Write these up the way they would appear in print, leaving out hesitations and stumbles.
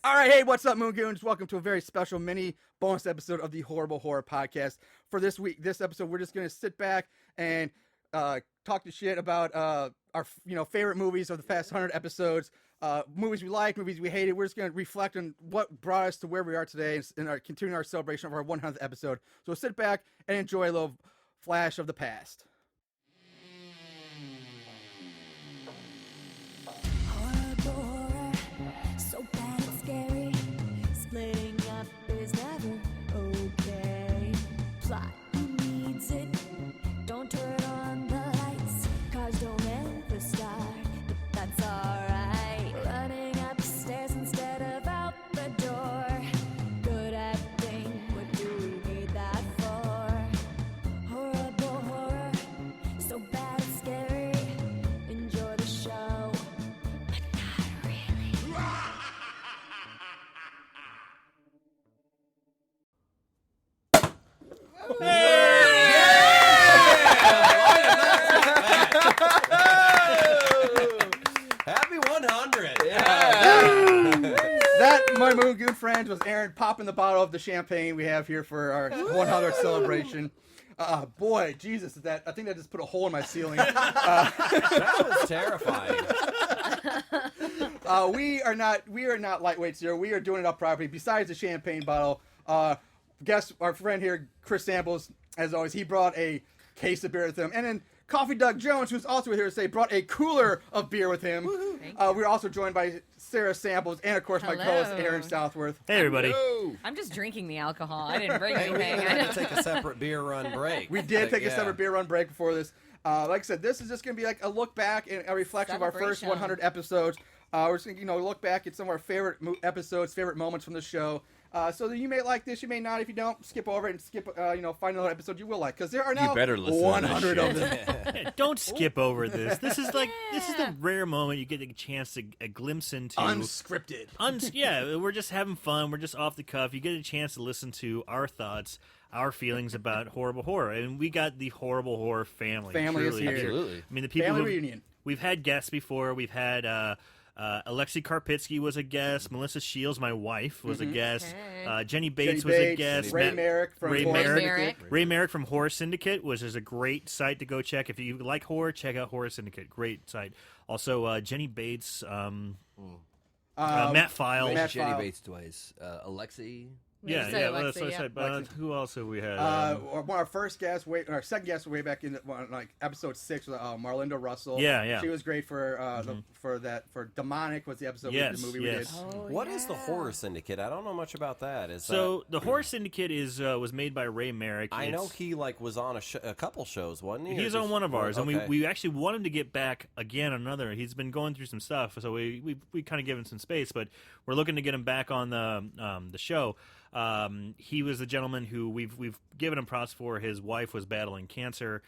All right, hey, what's up, Moon Goons? Welcome to a very special mini bonus episode of the Horrible Horror Podcast. For this episode, we're just going to sit back and talk to shit about our favorite movies of the past 100 episodes, movies we like, movies we hated. We're just going to reflect on what brought us to where we are today and continuing our celebration of our 100th episode. So sit back and enjoy a little flash of the past. Splitting up is never okay. Plot who needs it. Don't turn on the lights. Cars don't ever start, but that's alright. Running upstairs instead of out the door. Good acting, what do we need that for? Horrible horror, so bad it's scary. Enjoy the show, but not really. Happy 100! That, my Moon Goon friends, was Aaron popping the bottle of the champagne we have here for our 100th celebration. Boy, Jesus, I think that just put a hole in my ceiling. That was terrifying. We are not lightweights here. We are doing it up properly. Besides the champagne bottle, guess our friend here, Chris Samples, as always, he brought a case of beer with him, and then Coffee Doug Jones, who's also here today, brought a cooler of beer with him. We're also joined by Sarah Samples and, of course, my co-host Aaron Southworth. Hey, everybody. I'm just drinking the alcohol. I didn't bring Hey, we anything. had to take a separate beer run break. We did take a Yeah. separate beer run break before this. Like I said, this is just going to be like a look back and a reflection of our first Celebration. 100 episodes. We're just going to look back at some of our favorite episodes, favorite moments from the show. So that you may like this, you may not. If you don't, skip over it and find another episode you will like, because there are now better listen to 100 this of them. Hey, don't skip over this. This is the rare moment you get a chance to a glimpse into. Unscripted. Yeah, we're just having fun. We're just off the cuff. You get a chance to listen to our thoughts, our feelings about horrible horror, and we got the horrible horror family. Family is truly here. Absolutely. I mean, the people Family who've- reunion. We've had guests before. We've had Alexi Karpitsky was a guest. Melissa Shields, my wife, was a guest. Okay. Jenny Bates Jenny was a Bates, guest. Ray Matt- Merrick from Ray Horror Merrick. Syndicate. Ray Merrick from Horror Syndicate, which is a great site to go check. If you like horror, check out Horror Syndicate. Great site. Also, Jenny Bates, Matt File. Matt Jenny File. Bates twice. Alexi. Yeah, said yeah. Alexi, That's what I yeah. said. Alexi. Who else have we had? One of our first guests, our second guest way back in episode 6 was Marlinda Russell. Yeah. She was great for for Demonic was the episode Yes, the movie yes. we did. What is the Horror Syndicate? I don't know much about that. So the Horror Syndicate was made by Ray Merrick. I know It's- he was on a couple shows, wasn't he? He Or was on just one of ours, and Okay. we actually want him to get back again on another. He's been going through some stuff, so we kind of give him some space, but we're looking to get him back on the show. He was the gentleman who we've given him props for. His wife was battling cancer.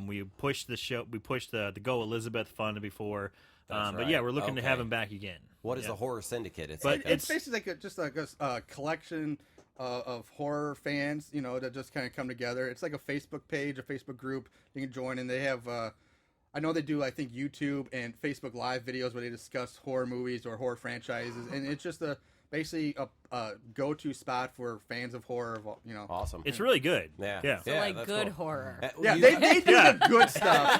We pushed the show. We pushed the Go Elizabeth Fund before. That's But right. yeah, we're looking to have Okay. him back again. What is Yeah. the Horror Syndicate? It's But like It's basically like a collection of horror fans, that just kind of come together. It's like a Facebook page, a Facebook group you can join, and they have. I know they do, I think, YouTube and Facebook Live videos where they discuss horror movies or horror franchises, and it's just basically a go-to spot for fans of horror. awesome. It's really good. Yeah. Yeah. So like that's good cool. horror. Yeah, You- they do the good stuff.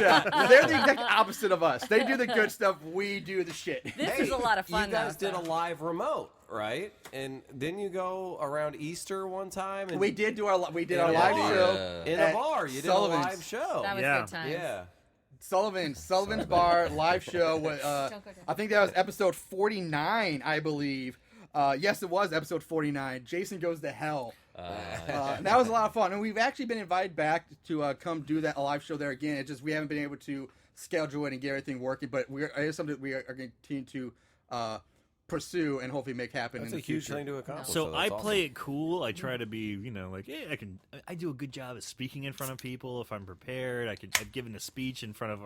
Yeah, they're the exact opposite of us. They do the good stuff. We do the shit. This is a lot of fun. You guys though, did a so. live remote, right? And didn't you go around Easter one time? And We did our live a show bar. In a at bar. You did Sullivan's. a live show. That was Yeah. good times. Yeah. Sullivan's Bar live show. I think that was episode 49, I believe. Yes, it was episode 49. Jason Goes to Hell. And that was a lot of fun, and we've actually been invited back to come do that live show there again. It's just we haven't been able to schedule it and get everything working, but it is something we are going to continue to pursue and hopefully make happen. That's in a the huge future. thing to accomplish. So that's I awesome. play it cool. I try to be, like, hey, I do a good job at speaking in front of people if I'm prepared. I've given a speech in front of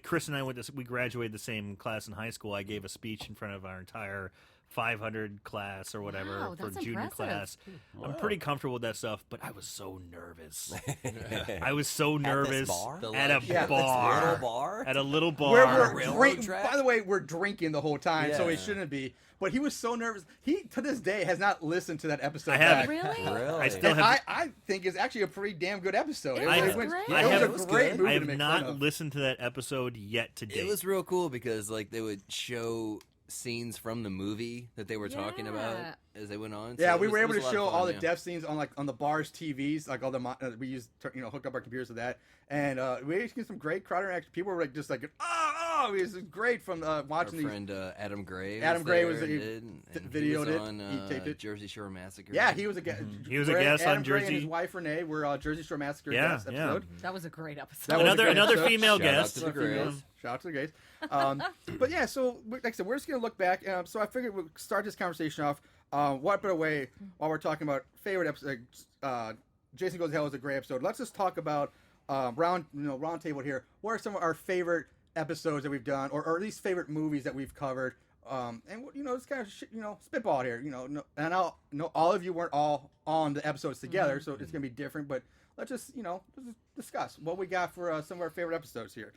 Chris and I we graduated the same class in high school. I gave a speech in front of our entire 500 class or whatever Wow, for that's junior impressive. class. I'm pretty comfortable with that stuff, but I was so nervous. At I was so nervous bar? at a Yeah. bar. Little bar? At a little bar. Where a we're railroad drink, track? by the way, we're drinking the whole time, so he Yeah. shouldn't be. But he was so nervous. He to this day has not listened to that episode. I haven't. back. Really? Really? I still And have. I think it's actually a pretty damn good episode. It It, was was, great. it I was have- a it was great good. movie I to have make not fun of. listened to that episode yet to date. It was real cool because like they would show scenes from the movie that they were talking about Yeah. as they went on. Yeah, So we it were was able a to lot of show fun, all the yeah. death scenes on on the bar's TVs, like all the we used hooked up our computers to that, and we get some great crowd interaction. People were like just like oh, it was great from Our watching these. friend Adam Gray. Adam Gray was there he and did, and videoed he it. was on, He taped it. Jersey Shore Massacre. Yeah, he was a guest. He was a guest on Adam Gray Jersey- and his wife Renee were Jersey Shore Massacre Yeah, guest yeah. episode. That was a great episode. That was a another great another episode. female Shout out guest. to the Grays. Shout out to the Grays. But yeah, so like I said, we're just gonna look back. So I figured we'll start this conversation off. What better way while we're talking about favorite episodes? Jason Goes to Hell is a great episode. Let's just talk about round table here. What are some of our favorite episodes that we've done, or at least favorite movies that we've covered? And it's kind of spitball here. And I know all of you weren't all on the episodes together, so it's gonna be different. But let's just discuss what we got for some of our favorite episodes here.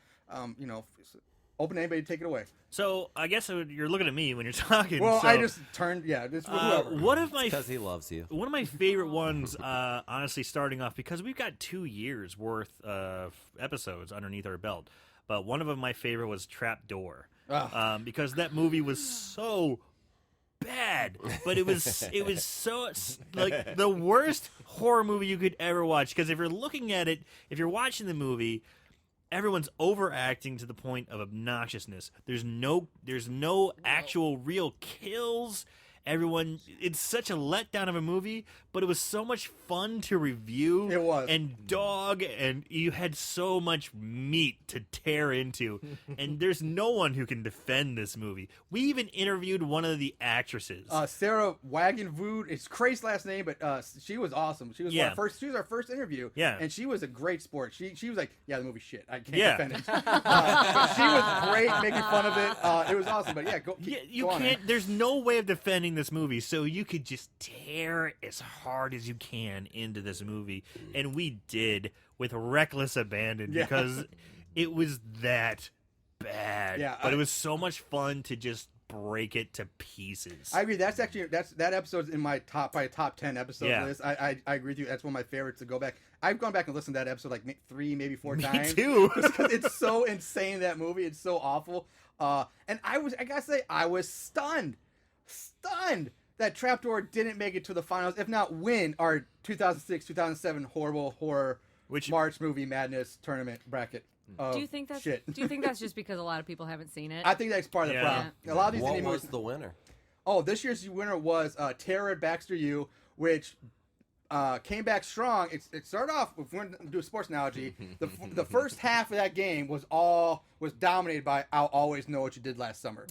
Open anybody to take it away. So I guess you're looking at me when you're talking. Well, so, I just turned. Yeah, this whoever. one of my Because he loves you. one of my favorite ones, honestly, starting off because we've got 2 years worth of episodes underneath our belt. But one of them, my favorite, was Trapdoor, because that movie was so bad, but it was so like the worst horror movie you could ever watch. Because if you're looking at it, if you're watching the movie, everyone's overacting to the point of obnoxiousness. There's no actual real kills. It's such a letdown of a movie, but it was so much fun to review. It was. And and you had so much meat to tear into. And there's no one who can defend this movie. We even interviewed one of the actresses. Sarah Wagenvood. It's Craig's last name, but she was awesome. She was Yeah. She was our first interview. Yeah. and she was a great sport. She was like, yeah, the movie's shit. I can't Yeah. defend it. But she was great, making fun of it. It was awesome. But yeah, Yeah, you go on, can't. man. There's no way of defending this movie, so you could just tear as hard as you can into this movie, and we did with reckless abandon Yeah. because it was that bad. Yeah, but it was so much fun to just break it to pieces. I agree. That episode's in my top 10 episode Yeah. list. I agree with you. That's one of my favorites to go back. I've gone back and listened to that episode like 3, maybe 4 Me times. too. Just 'cause it's so insane, that movie. It's so awful. And I gotta say, I was stunned that Trapdoor didn't make it to the finals, if not win our 2006-2007 horrible horror March movie madness tournament bracket. Do you think that's shit? Do you think that's just because a lot of people haven't seen it? I think that's part of the Yeah. problem. A lot of these What indie was movies. the winner? Oh, this year's winner was Terror at Baxter U, which came back strong. It started off, if we're going to do a sports analogy, the first half of that game was dominated by I'll Always Know What You Did Last Summer,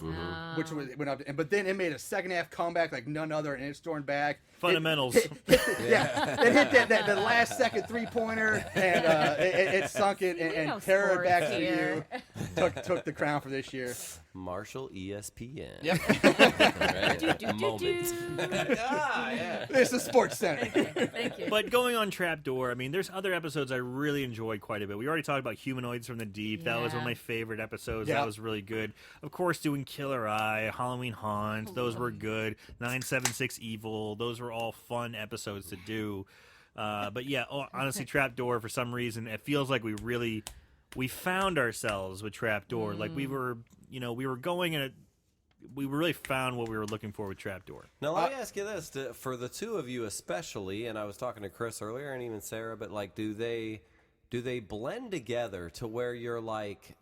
which went up, but then it made a second half comeback like none other, and it stormed back. Fundamentals. It hit that last second 3-pointer, and it sunk it, We know and Terror at sports Baxter here. U took the crown for this year. Marshall ESPN. Right? Moment. It's the Sports Center. Thank you. But going on Trapdoor, I mean, there's other episodes I really enjoyed quite a bit. We already talked about Humanoids from the Deep. That was one of Yeah. my favorite episodes. Yeah. That was really good. Of course, doing Killer Eye, Halloween Haunt. Those were good. 976 Evil. Those were all fun episodes to do. But yeah, honestly, Trapdoor, for some reason, it feels like we found ourselves with Trapdoor. Like we were going in we really found what we were looking for with Trapdoor. Now, let me ask you this. For the two of you especially, and I was talking to Chris earlier and even Sarah, but like, do they blend together to where you're like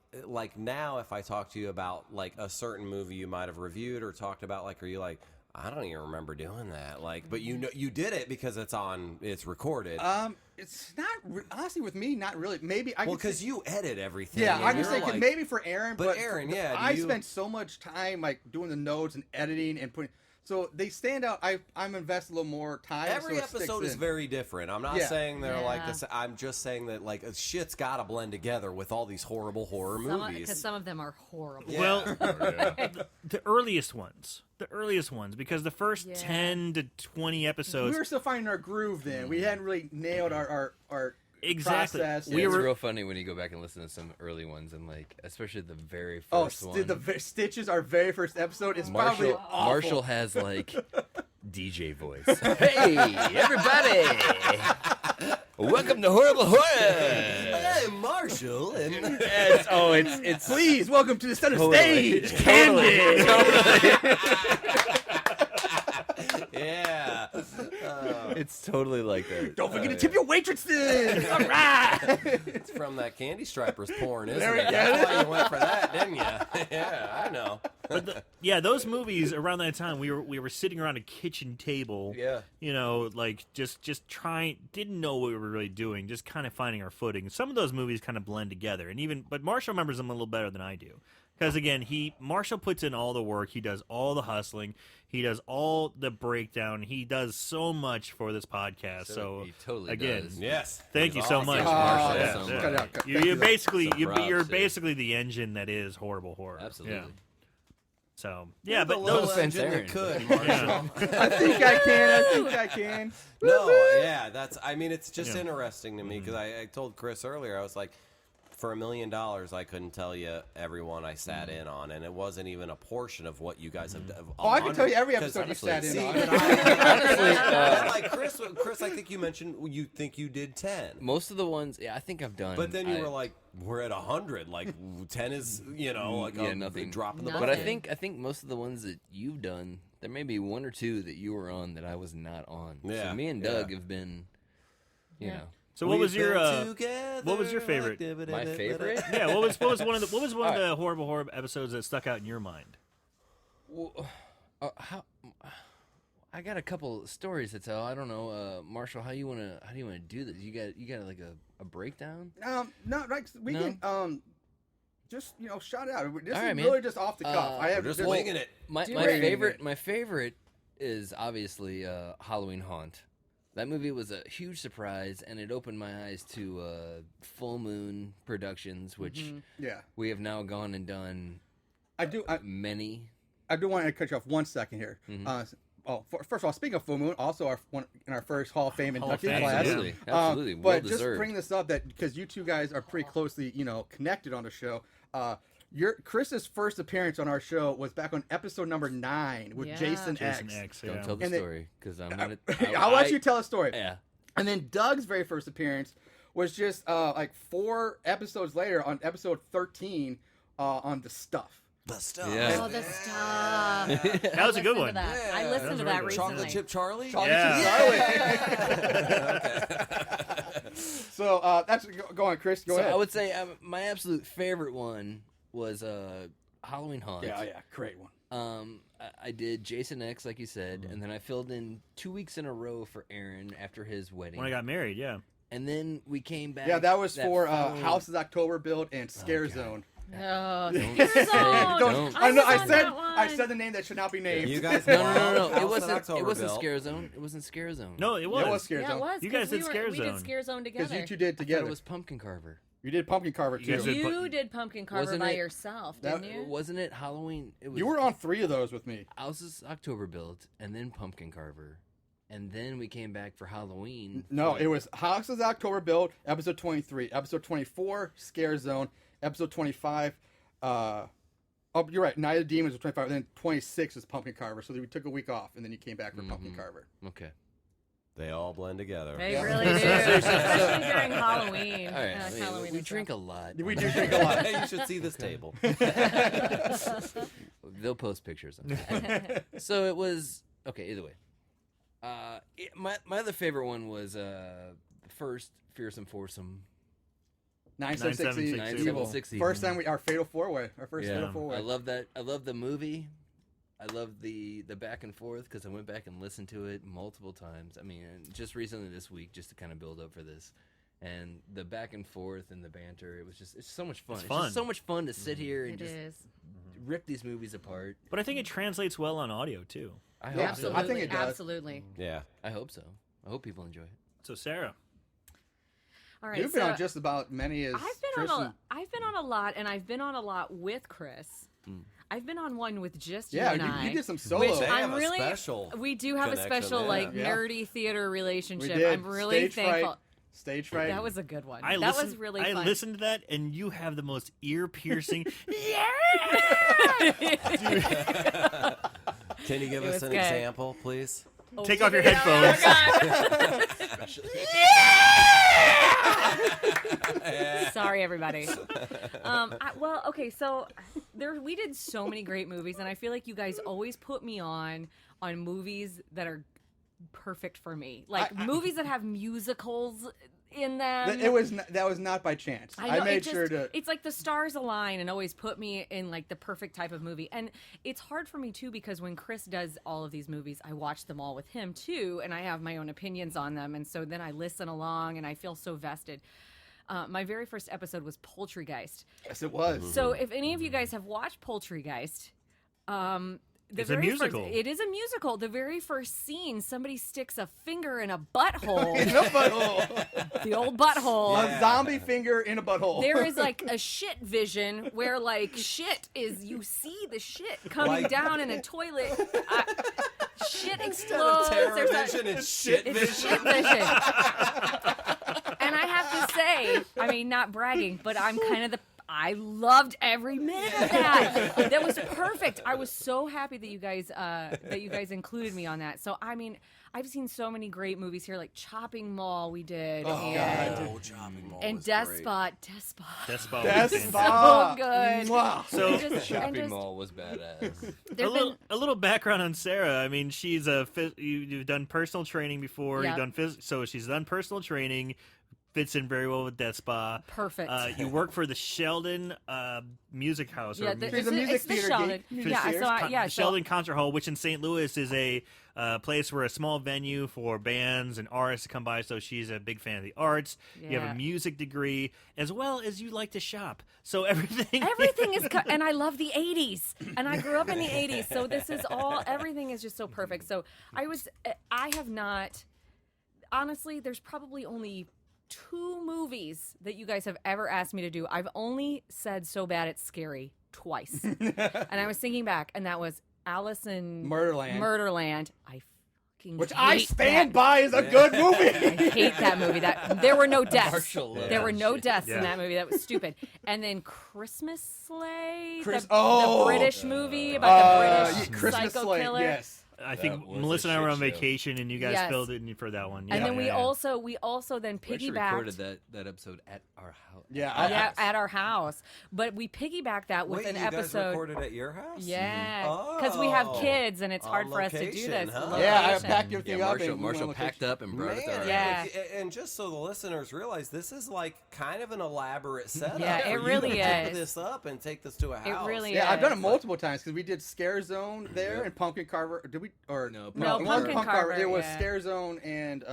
now if I talk to you about like a certain movie you might have reviewed or talked about, like, are you like, I don't even remember doing that, like, but you know you did it because it's recorded. It's not honestly with me, not really. Maybe I well, could say- because you edit everything. Yeah, and I can you're say like, maybe for Aaron, But but Aaron, yeah, do I you- spent so much time like doing the notes and editing and putting. So they stand out. I'm invested a little more time. Every so it sticks episode is in. very different. I'm not Yeah. saying they're like Yeah. this. I'm just saying that like shit's got to blend together with all these horrible horror movies. Because some of them are horrible. Yeah. Well, the earliest ones, because the first Yeah. 10 to 20 episodes, We were still finding our groove then. We hadn't really nailed our exactly. process. Yeah, We it's were real funny when you go back and listen to some early ones and like, especially the very Oh, first one. Stitches, our very first episode, is probably Marshall, awful. Marshall has like DJ voice. Hey, everybody! Welcome to Horrible Horror. Hey, Marshall, and It's Please welcome to the center Totally. stage, Candy. yeah. it's totally like that. Don't forget to tip your waitresses. All right. It's from that Candy Stripers porn, isn't There we it? go. That's why you went for that, didn't you? Yeah, I know. yeah, those movies around that time, we were sitting around a kitchen table, Yeah. you know, like just trying, didn't know what we were really doing, just kind of finding our footing. Some of those movies kind of blend together, but Marshall remembers them a little better than I do, because again, Marshall puts in all the work, he does all the hustling, he does all the breakdown, he does so much for this podcast. So he totally again, does. Yes. thank you so Awesome. much, Oh, Marshall. yeah. so Yeah. Cut it out. Thank You're you. basically Some props, you're yeah. basically the engine that is horrible horror. Absolutely. Yeah. So yeah, The but little those offense, engine that Aaron. could, yeah. Marshall. I think I can. No, yeah, I mean, it's just Yeah. interesting to me because I told Chris earlier, I was like, for $1 million, I couldn't tell you everyone I sat in on, and it wasn't even a portion of what you guys have done. Oh, I can tell you every episode you sat in See, on. but I, like Chris, I think you mentioned you think you did 10. Most of the ones, I think I've done. But then you were like, we're at 100. Like 10 is, like nothing. drop in the But bucket. I think most of the ones that you've done, there may be one or two that you were on that I was not on. Yeah, So me and Doug have been, you know. So what was your together what was your favorite? My favorite? yeah, what was one of the horrible horror episodes that stuck out in your mind? Well, how? I got a couple stories to tell. I don't know, Marshall. How do you wanna do this? You got like a breakdown? No, like we No? can just shout it out. This All is right, man. really just off the cuff. I have We're just just- winging it. My Do my it. favorite is obviously Halloween Haunt. That movie was a huge surprise, and it opened my eyes to Full Moon Productions, which Yeah, we have now gone and done I do many. want to cut you off 1 second here. First of all, speaking of Full Moon, also in our first Hall of Fame Hall of inducting Fame, class. Absolutely, absolutely, well but just deserved. bring this up because you two guys are pretty closely, connected on the show. Chris's first appearance on our show was back on episode number 9 with Yeah. Jason Jason X. X. Don't Yeah. tell the And they- story because I'm gonna. I'll let you tell a story. Yeah. And then Doug's very first appearance was just like 4 episodes later on episode 13 on The Stuff. The stuff. Yeah. Oh, the stuff. That was a good Listened one. to that. Yeah. I listened That to was that really good. recently. Chocolate chip Charlie? So that's go on, Chris. Go So ahead. I would say my absolute favorite one was Halloween Haunt. yeah, great one. I did Jason X, like you said, and then I filled in 2 weeks in a row for Aaron after his wedding. When I got married, yeah. And then we came back. Yeah, that was for following- House's October build and Scare God. Zone. Oh, Don't Scare say- Zone. don't. I know. was on that I one. said the name that should not be named. You guys No. House It of wasn't. It October wasn't Bill. Scare Zone. It wasn't Scare Zone. No, it was. Yeah, it was Scare Yeah, Zone. it was. You guys 'cause we did were- Scare We Zone. did Scare Zone Because together. you two did I thought together. it was Pumpkin Carver. You did Pumpkin Carver You guys too. did- You did Pumpkin Carver Wasn't by it- yourself, That- didn't you? Wasn't it Halloween? It was. You were on 3 of those with me. House's October Build, and then Pumpkin Carver, and then we came back for Halloween. No, for- it was House's October build, episode 23, episode 24, Scare Zone, episode 25. You're right. Night of the Demons was 25, and then 26 is Pumpkin Carver. So we took a week off, and then you came back for Pumpkin Carver. Okay. They all blend together. They Yeah. really do, especially during Halloween. All right. Halloween we and drink stuff. a lot. We do drink a lot. you should see this table. They'll post pictures. So it was okay. Either way, my other favorite one was first Fearsome Foursome. 976 976 Evil. 976 First time our Fatal 4-Way. Our first Fatal I 4-Way. love that. I love the movie. I love the back and forth because I went back and listened to it multiple times. I mean, just recently this week, just to kind of build up for this, and the back and forth and the banter. It's so much fun. It's It's fun. just so much fun to sit here and It just is. rip these movies apart. But I think it translates well on audio too. I hope Yeah, so. I think it does. Absolutely. Yeah. I hope so. I hope people enjoy it. So Sarah, All right. You've been on just about many as I've been Chris on and- I've been on a lot, and I've been on a lot with Chris. I've been on one with just Yeah, you and I. you did some solo. Which They I'm have a really, special we do have a connection, special yeah. like Yeah. nerdy theater relationship. We did. I'm really Stage thankful. fright. Stage fright. That was a good one. I that listened, was really I fun. listened to that, and you have the most ear-piercing. Can you give It us was an good. example, please? Oh, Take off your it out. headphones. Sorry, everybody. Well, okay, so we did so many great movies, and I feel like you guys always put me on movies that are perfect for me, like movies that have musicals in them. That was not by chance. I know, made sure to. It's like the stars align and always put me in like the perfect type of movie. And it's hard for me too because when Chris does all of these movies, I watch them all with him too, and I have my own opinions on them. And so then I listen along and I feel so vested. My very first episode was Poultrygeist. Yes, it was. So if any of you guys have watched Poultrygeist, It's a musical. It is a musical. The very first scene, somebody sticks a finger in a butthole. In a butthole. The old butthole. A zombie finger in a butthole. There is like a shit vision where like shit is, you see the shit coming Like- down in a toilet. Shit Instead explodes. of terror There's a- vision, it's shit it's vision. shit vision. And I have to say, I mean, not bragging, but I'm kind of I loved every minute of that. That was perfect. I was so happy that you guys included me on that. So I mean, I've seen so many great movies here, like Chopping Mall we did, and Despot. Despot. Despot. So good. Mwah. So Shopping Mall was badass. a little background on Sarah. I mean, she's you've done personal training before. Yeah. You've done so she's done personal training. Fits in very well with Death Spa. Perfect. You work for the Sheldon Music House. Yeah, or the, music, She's a music it's the theater Sheldon. geek. Music Yeah, theater. so I, Sheldon Concert Hall, which in St. Louis is a place where a small venue for bands and artists to come by. So she's a big fan of the arts. You have Yeah. a music degree, as well as you like to shop. So everything Everything is, and I love the 80s, and I grew up in the 80s, so this is all, everything is just so perfect. So I have not, honestly, there's probably only 2 movies that you guys have ever asked me to do. I've only said So Bad It's Scary twice. And I was thinking back, and that was Alice in Murderland. I fucking Which hate I stand that. by as a good movie. I hate that movie. There were no deaths. Marshall loved There were that no shit. deaths Yeah. in that movie. That was stupid. And then Christmas Sleigh, Chris- the oh! British movie about the British Christmas psycho Slate, killer. yes. I think That was a Melissa and I were on shit show. vacation, and you guys Yes. filled in for that one. And Yeah, then we yeah. also then We actually piggybacked. recorded that episode at our house. Yeah, Yeah, at our house. But we piggybacked that with Wait, an you guys episode. recorded at your house? Yeah, because we have Oh. kids and it's On hard for us to do location, this. huh? Yeah, I Location. packed everything Yeah, up. and we Marshall went packed up and brought it to Man, our Yeah. and just so the listeners realize, this is like kind of an elaborate setup. Yeah, for it you really to pick is. this up and take this to a house. really Yeah, I've done it Yes. multiple times because we did Scare Zone there and Pumpkin Carver. Did we? Or No, it No, wasn't Pumpkin Carver, It was yeah. Scare Zone and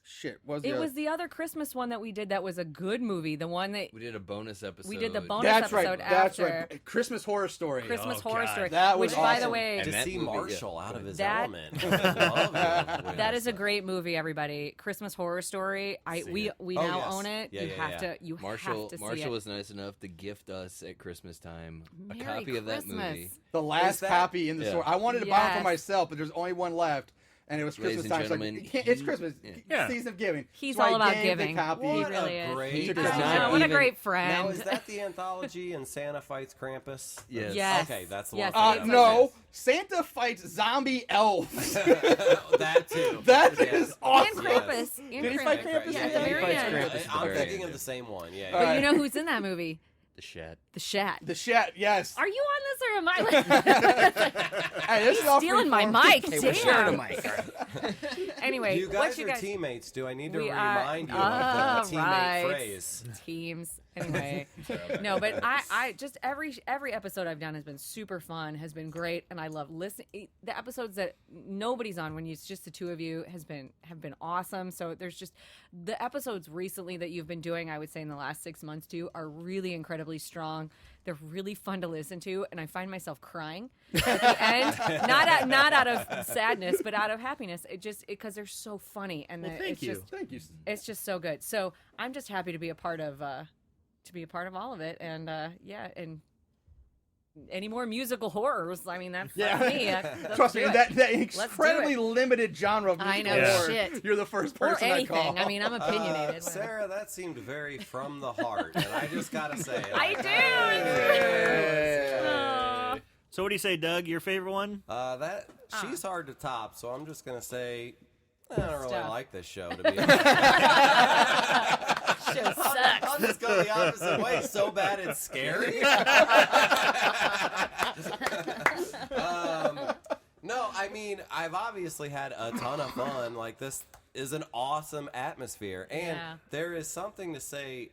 shit. It was the other Christmas one that we did that was a good movie. The one that We did a bonus episode. we did the bonus That's episode right. That's after right. Christmas Horror Story. Christmas Oh, Horror God. Story. That was which, by the awesome. way, To And that see movie, Marshall out of his That- element. I love it. that is a great movie. Everybody, Christmas Horror Story. We Oh, now yes. own it. Yeah, you yeah, have yeah. to. You Marshall have to see Marshall it. was nice enough to gift us at Christmas time a Merry copy of that Christmas. movie. The last that- copy in the Yeah. store. I wanted to buy it for Yes. myself, but there's only one left. And it was Ladies Christmas and time. So gentlemen, like, it's he- Christmas. Yeah. Season of giving. He's So I all about gave giving. The copy. He What really a is. great He I does know, not what a even- great Now, friend. is that the anthology and Santa Fights Krampus? Yes. Yes. Okay, that's the Yes, one. it's No, Santa fights zombie elves. That too. That Yes. is And awesome. Krampus. And Did he fight Krampus. Krampus Yeah, in at the that? very He fights end. Krampus. I'm Very thinking good. of the same one. Yeah. All But right. you know who's in that movie? The Shat. The Shat. The Shat, yes. Are you on this or am I? Hey, this is all Stealing my freeform. mic. Hey, we're sharing Damn. a mic. Anyway, You what guys you are guys teammates. Do I need to We are- remind you Ah, of the teammate right. phrase? teams. Anyway, no, but I just every episode I've done has been super fun, has been great, and I love listening. The episodes that nobody's on when it's just the two of you have been awesome. So there's just the episodes recently that you've been doing, I would say in the last 6 months too, are really incredibly strong. They're really fun to listen to, and I find myself crying at the end, not out of sadness, but out of happiness. It just because they're so funny, and Thank you. Thank you. it's just so good. So I'm just happy to be a part of all of it, and and any more musical horrors. I mean, that's me. Trust me, that do incredibly it. limited genre of musical I know, horror, shit. you're the first Or person I call. anything. I mean, I'm opinionated. whatever. Sarah, that seemed very from the heart, and I just gotta say, I like, do. Aw. So what do you say, Doug? Your favorite one? She's hard to top, so I'm just gonna say I don't really Stuff. like this show. To be honest, Show sucks. I'll just go the opposite way. So bad it's scary. No, I mean I've obviously had a ton of fun. Like this is an awesome atmosphere, and Yeah. there is something to say.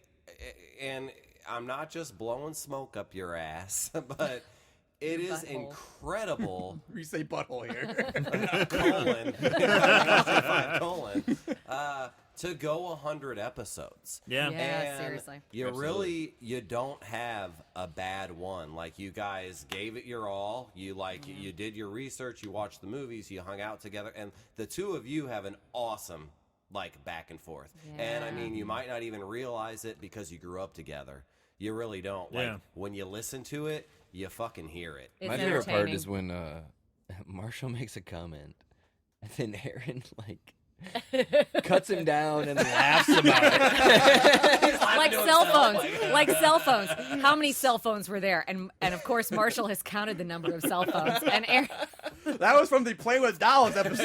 And I'm not just blowing smoke up your ass, but it Your is butthole. incredible. You say butthole here. colon, to go 100 episodes. Yeah. Yeah. And seriously. you don't have a bad one. Like you guys gave it your all. You you did your research, you watched the movies, you hung out together, and the two of you have an awesome back and forth. And I Yeah. mean, you might not even realize it because you grew up together. You really don't. Yeah. When you listen to it, you fucking hear it. It's My favorite part entertaining. is when Marshall makes a comment, and then Aaron cuts him down and laughs about it. like cell phones. Like cell phones. How many cell phones were there? And of course, Marshall has counted the number of cell phones. And Aaron, That was from the Play with Dolls episode.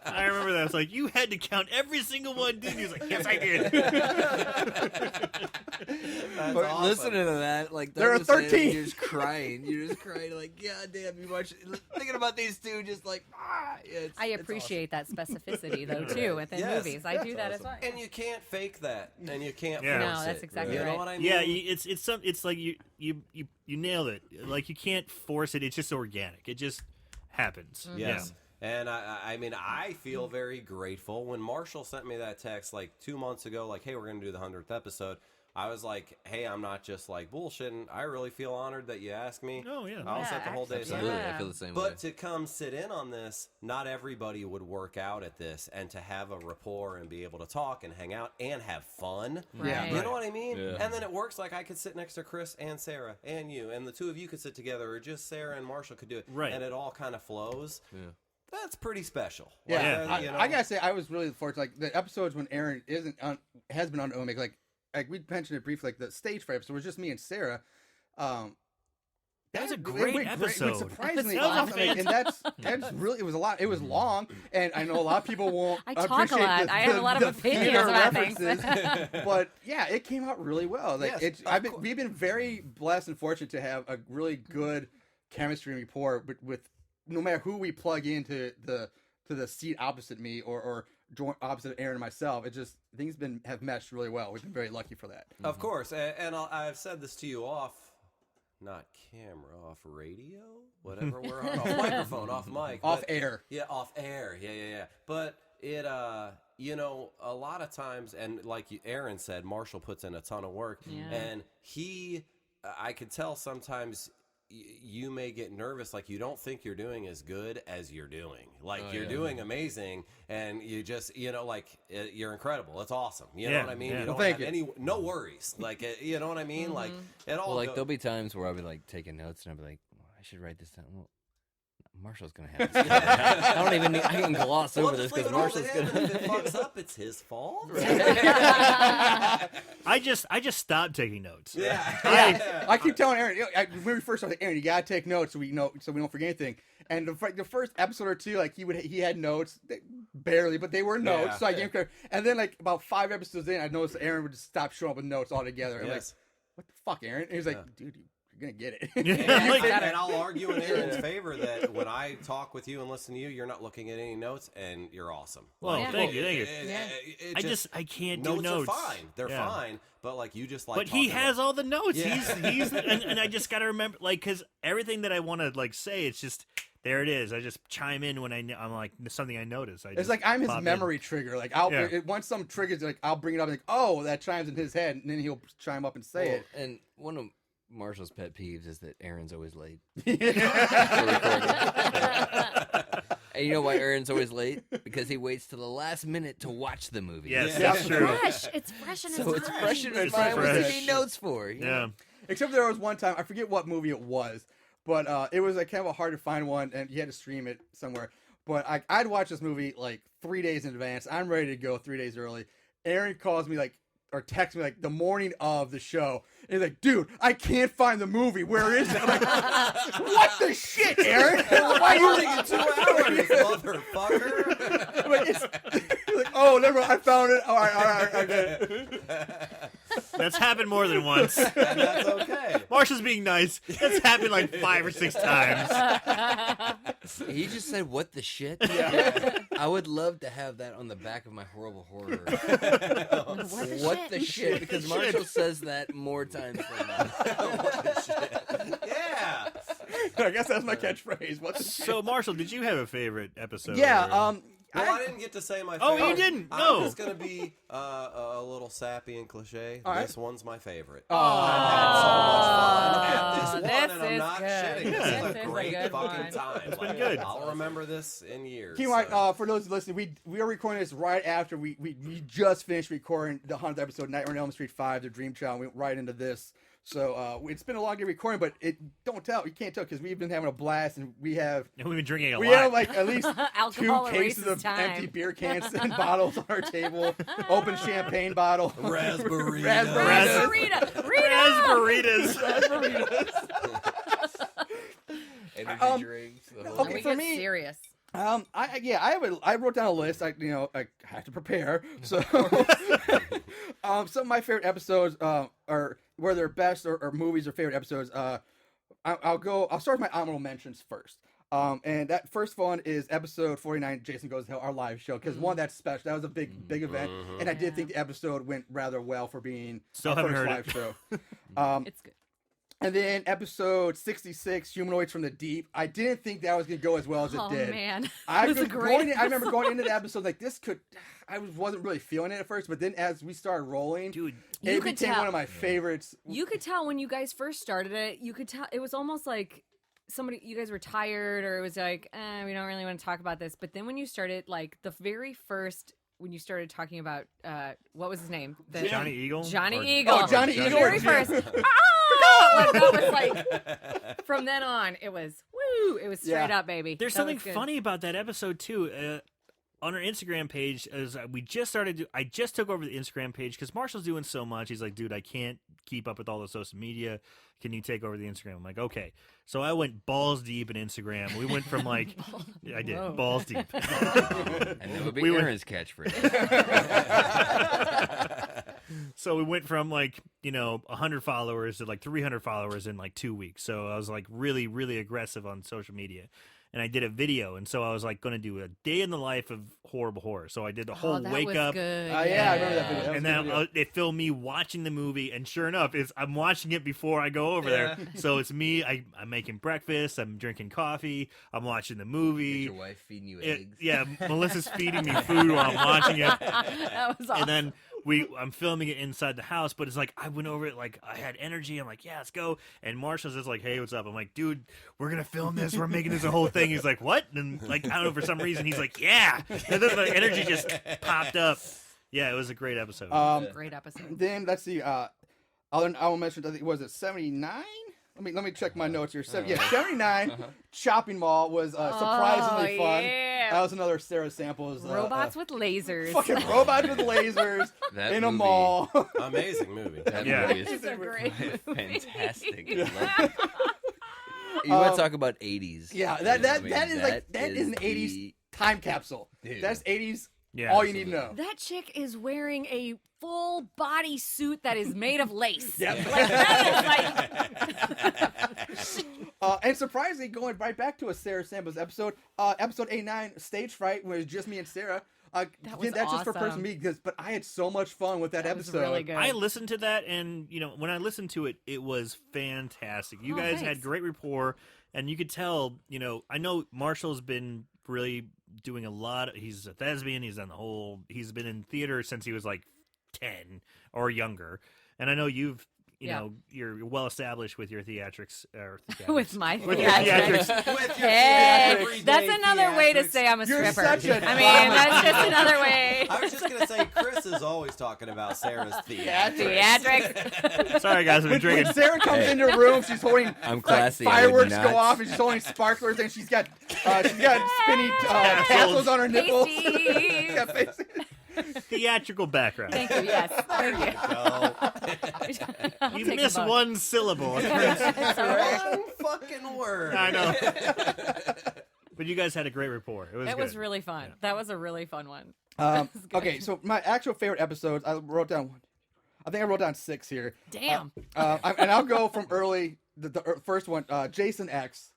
I remember that. It's like, you had to count every single one, didn't you? He's like, yes, I did. That's But awesome. listening to that, like There are Doug was saying, 13. You're just crying. You're just crying, like, God damn, you watch thinking about these two, just like, yeah, I appreciate that specificity though too within Yes, movies. I do that as well. And you can't fake that, and you can't Yeah. force No, that's it. exactly You know right. what I mean? Yeah, it's like you nailed it. Like you can't force it. It's just organic. It just happens. Yes. And I mean, I feel very grateful. When Marshall sent me that text like 2 months ago, like, hey, we're going to do the 100th episode, I was like, hey, I'm not just like bullshitting. I really feel honored that you asked me. Oh, yeah. I'll Yeah, set the whole day aside. Absolutely, Yeah. I feel the same way. But to come sit in on this, not everybody would work out at this, and to have a rapport and be able to talk and hang out and have fun. Yeah. You know what I mean? Yeah. And then it works like I could sit next to Chris and Sarah and you, and the two of you could sit together, or just Sarah and Marshall could do it. Right. And it all kind of flows. Yeah. That's pretty special. Yeah, Like, you know? I gotta say, I was really fortunate. Like the episodes when Aaron has been on Omega, like we mentioned it briefly, like the stage fright episode was just me and Sarah. That was a it great went episode. It was surprisingly That was awesome, amazing. and that's really, it was a lot. It was long, and I know a lot of people won't. I talk a appreciate lot. I have a lot of the opinions theater about things. references, but yeah, it came out really well. Like Yes, we've been very blessed and fortunate to have a really good chemistry and rapport with no matter who we plug into the seat opposite me or opposite Aaron and myself. It just things have meshed really well. We've been very lucky for that. Of course. And I've said this to you off, not camera, off radio, whatever we're on, off microphone, off mic. Off but- air. Yeah, off air. Yeah. But it, you know, a lot of times, and like Aaron said, Marshall puts in a ton of work, Yeah. and I could tell sometimes you may get nervous, like you don't think you're doing as good as you're doing. Like you're doing amazing, and you just, you know, like you're incredible. It's awesome. You know Yeah, what I mean? yeah. You Well, don't thank have you. no worries. Like you know what I mean? Like it all. Well, like go- there'll be times where I'll be like taking notes and I'll be like, I should write this down. Well, Marshall's gonna have this. I don't even need. I can gloss Well, over this just leave because it all to Marshall's him, gonna. and if it fucks up, it's his fault. I just stopped taking notes. Yeah. I keep telling Aaron, when we first started, Aaron, you gotta take notes so we don't forget anything. And the first episode or two, like he had notes, barely, but they were notes. Yeah. So I gave him credit. And then like about 5 episodes in, I noticed that Aaron would just stop showing up with notes altogether. I'm like, Yes. what the fuck, Aaron? And he's like, dude, you're gonna get it. And, Like- and I'll argue in Aaron's favor that when I talk with you and listen to you, you're not looking at any notes, and you're awesome. Well, Yeah. thank you. I can't do notes. Are fine. They're Yeah. fine, but like you just like. But he talking has about- all the notes. Yeah. He's and I just gotta remember, like, because everything that I want to like say, it's just there. It is. I just chime in when I'm like something I notice. It's like I'm his pop in. memory trigger. Like I'll Yeah. once some triggers, like I'll bring it up, like oh that chimes in his head, and then he'll chime up and say Well, it. and one of Marshall's pet peeves is that Aaron's always late. And you know why Aaron's always late? Because he waits till the last minute to watch the movie. Yes, Yeah. that's true. Fresh. It's fresh in his So it's mind. fresh in his It's mind. What's he fresh. need notes for? you know? Yeah. Except there was one time, I forget what movie it was, but it was like kind of a hard to find one, and you had to stream it somewhere. But I'd watch this movie like 3 days in advance. I'm ready to go 3 days early. Aaron calls me like, or texts me like the morning of the show. And he's like, dude, I can't find the movie. Where is it? I'm like, what the shit, Aaron? Why You're are you taking 2 hours, motherfucker. I'm like, like, oh, never mind. I found it. All right, I get it. That's happened more than once. And that's okay. Marsha's being nice. That's happened like 5 or 6 times. He just said, "What the shit?" Yeah. I would love to have that on the back of my horrible horror. What the shit? Because Marshall says that more times than not. Yeah. I guess that's my catchphrase. What the shit? So, Marshall, did you have a favorite episode? Yeah, or- Well, I didn't get to say my Oh, favorite. you didn't? I'm No. just going to be a little sappy and cliche. All right. This one's my favorite. Oh. I had so much fun at this one, This and I'm is not good. shitting. Yeah. This This is is a a great good fucking one. time. It's been good. I'll remember this in years. Keep in mind, so. for those listening, we are recording this right after we just finished recording the 100th episode, Nightmare on Elm Street 5, The Dream Child. We went right into this. So it's been a long day recording, but you can't tell because we've been having a blast, and we have And we've been drinking a we lot. have like at least 2 Alcohol cases erases of time. empty beer cans and bottles on our table, open champagne bottle, Raspberry. Raspberry. Rita. Raspberries. Energy drinks. The whole okay, We for get me- serious. I wrote down a list. I have to prepare. So, some of my favorite episodes are whether they're best or movies or favorite episodes. I'll start with my honorable mentions first. And that first one is episode 49, Jason Goes to Hell, our live show, because one, that's special. That was a big event, and I did think the episode went rather well for being Still our haven't first heard live it. show. It's good. And then episode 66, Humanoids from the Deep. I didn't think that was going to go as well as it Oh did. man, I it was a great. I remember going into the episode like this could. I wasn't really feeling it at first, but then as we started rolling, Dude, You it could became tell. one of my favorites. You could tell when you guys first started it. You could tell it was almost like you guys were tired, or it was like, we don't really want to talk about this. But then when you started, like the very first, when you started talking about, what was his name? Johnny Eagle? Johnny Or- Eagle. Oh, Johnny The Eagle. very first. Like, that was like, from then on, it was woo. It was straight Yeah. up, baby. There's That something was good. funny about that episode too. On our Instagram page, as we just started, I just took over the Instagram page because Marshall's doing so much. He's like, dude, I can't keep up with all the social media. Can you take over the Instagram? I'm like, okay. So I went balls deep in Instagram. We went from like, I did Whoa. balls deep. And that would be We were- Aaron's catchphrase. So we went from like 100 followers to like 300 followers in like 2 weeks. So I was like really, really aggressive on social media. And I did a video, and so I was like going to do a day in the life of Horrible Horror. So I did the whole Oh, that wake was up, Good. Yeah, I remember that video. That was and a then good video. it filmed me watching the movie. And sure enough, I'm watching it before I go over there. So it's me. I'm making breakfast. I'm drinking coffee. I'm watching the Is movie. your wife feeding you eggs? Yeah, Melissa's feeding me food while I'm watching it. That was awesome. And then I'm filming it inside the house, but it's like I went over it like I had energy. I'm like, yeah, let's go. And Marshall's just like, hey, what's up? I'm like, dude, we're gonna film this. We're making this a whole thing. He's like, what? And like I don't know, for some reason he's like, yeah. And then the energy just popped up. Yeah, it was a great episode. Great episode. Then let's see. I will mention. I think was it 79. Let me check my notes here. 79. Shopping Mall was surprisingly fun. yeah. That was another Sarah Samples. Robots with lasers. fucking robots with lasers That in a movie- mall. Amazing movie. That Yeah. movie It's is a great movie. fantastic. I love it. You want to talk about 80s? Yeah, I mean, that is like that is an the- 80s time capsule. Dude. That's 80s Yeah, All you need to know. That chick is wearing a full body suit that is made of lace. Yeah. Like, that is like And surprisingly, going right back to a Sarah Samples episode, episode 89, Stage Fright, where it's just me and Sarah. was That's just for person awesome. me, but I had so much fun with that was episode. really good. I listened to that, and when I listened to it, it was fantastic. You Oh, guys thanks. had great rapport, and you could tell. I know Marshall's been really doing a lot. He's a thespian. He's done the whole. He's been in theater since he was like 10 or younger, and I know you've. You're well established with your theatrics. with my With your theatrics. theatrics. With your Hey, everyday that's another way to theatrics. say I'm a You're stripper. such a I mean, that's just another way. I was just gonna say, Chris is always talking about Sarah's Theatrics. Sorry, guys, I've been When drinking. Sarah comes into the room, she's holding I'm classy, I would fireworks not. go off, and she's holding sparklers, and she's got spinny tassels on her nipples. Pasties. Yeah, pasties. Theatrical background. Thank you. Yes. Thank you. I'll You take miss them both. one syllable. It's all right. One fucking word. I know. But you guys had a great rapport. It was That good. was really fun. That was a really fun one. Okay, so my actual favorite episodes, I wrote down. I think I wrote down 6 here. Damn. And I'll go from early. The first one, Jason X.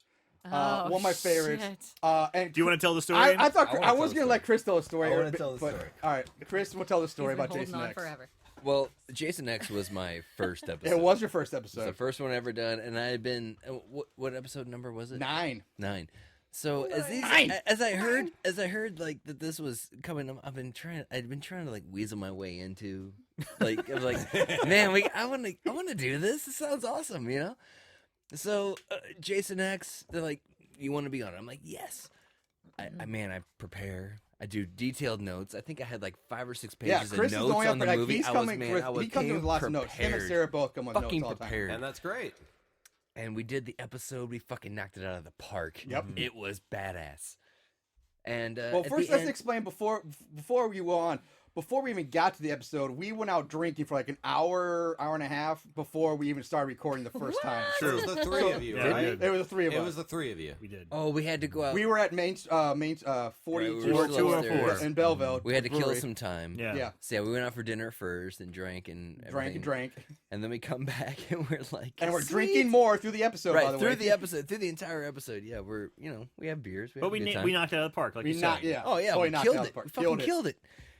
Oh, One of my favorites. shit. And Do you want to tell the story? I thought I wanna I tell was the gonna story. let Chris tell the story. I wanna tell the but- story. All right, Chris will tell the story He's been about holding Jason on X. forever. Well, Jason X was my first episode. It was your first It was the episode. first one I ever done, and I had been. What episode number was it? 9. 9. So Nine. as I heard like that this was coming, I'd been trying to like weasel my way into, like, I was like, man, I want to do this. It sounds awesome, So Jason X, they're like, you want to be on it? I'm like, yes. I prepare. I do detailed notes. I think I had like 5 or 6 Yeah, pages Chris of is notes going on up the like movie. he's I coming. was, man, I He comes with lots of notes. Him and prepared. Sarah both come with Fucking notes all the time. prepared. And that's great. And we did the episode. We fucking knocked it out of the park. Yep. It was badass. And Well, at first the let's end- explain before you go on. Before we even got to the episode, we went out drinking for like an hour and a half before we even started recording the first time. It was the three of you, Yeah, right? we did. It was the 3 of It us. was the three of you. We did. Oh, we had to go out. We were at main Right, we 42 were still upstairs. in Belleville. We had to kill Brewery. some time. Yeah. Yeah, So yeah, we went out for dinner first and drank and everything. drank, And then we come back and we're like, and we're "Sweet." drinking more through the episode. Right by the through way, the episode, through the entire episode. Yeah, we're we have beers. We But have we a good time. we knocked it out of the park, like we you not said. yeah. Oh yeah, we we knocked killed out it. the park. Fucking killed it.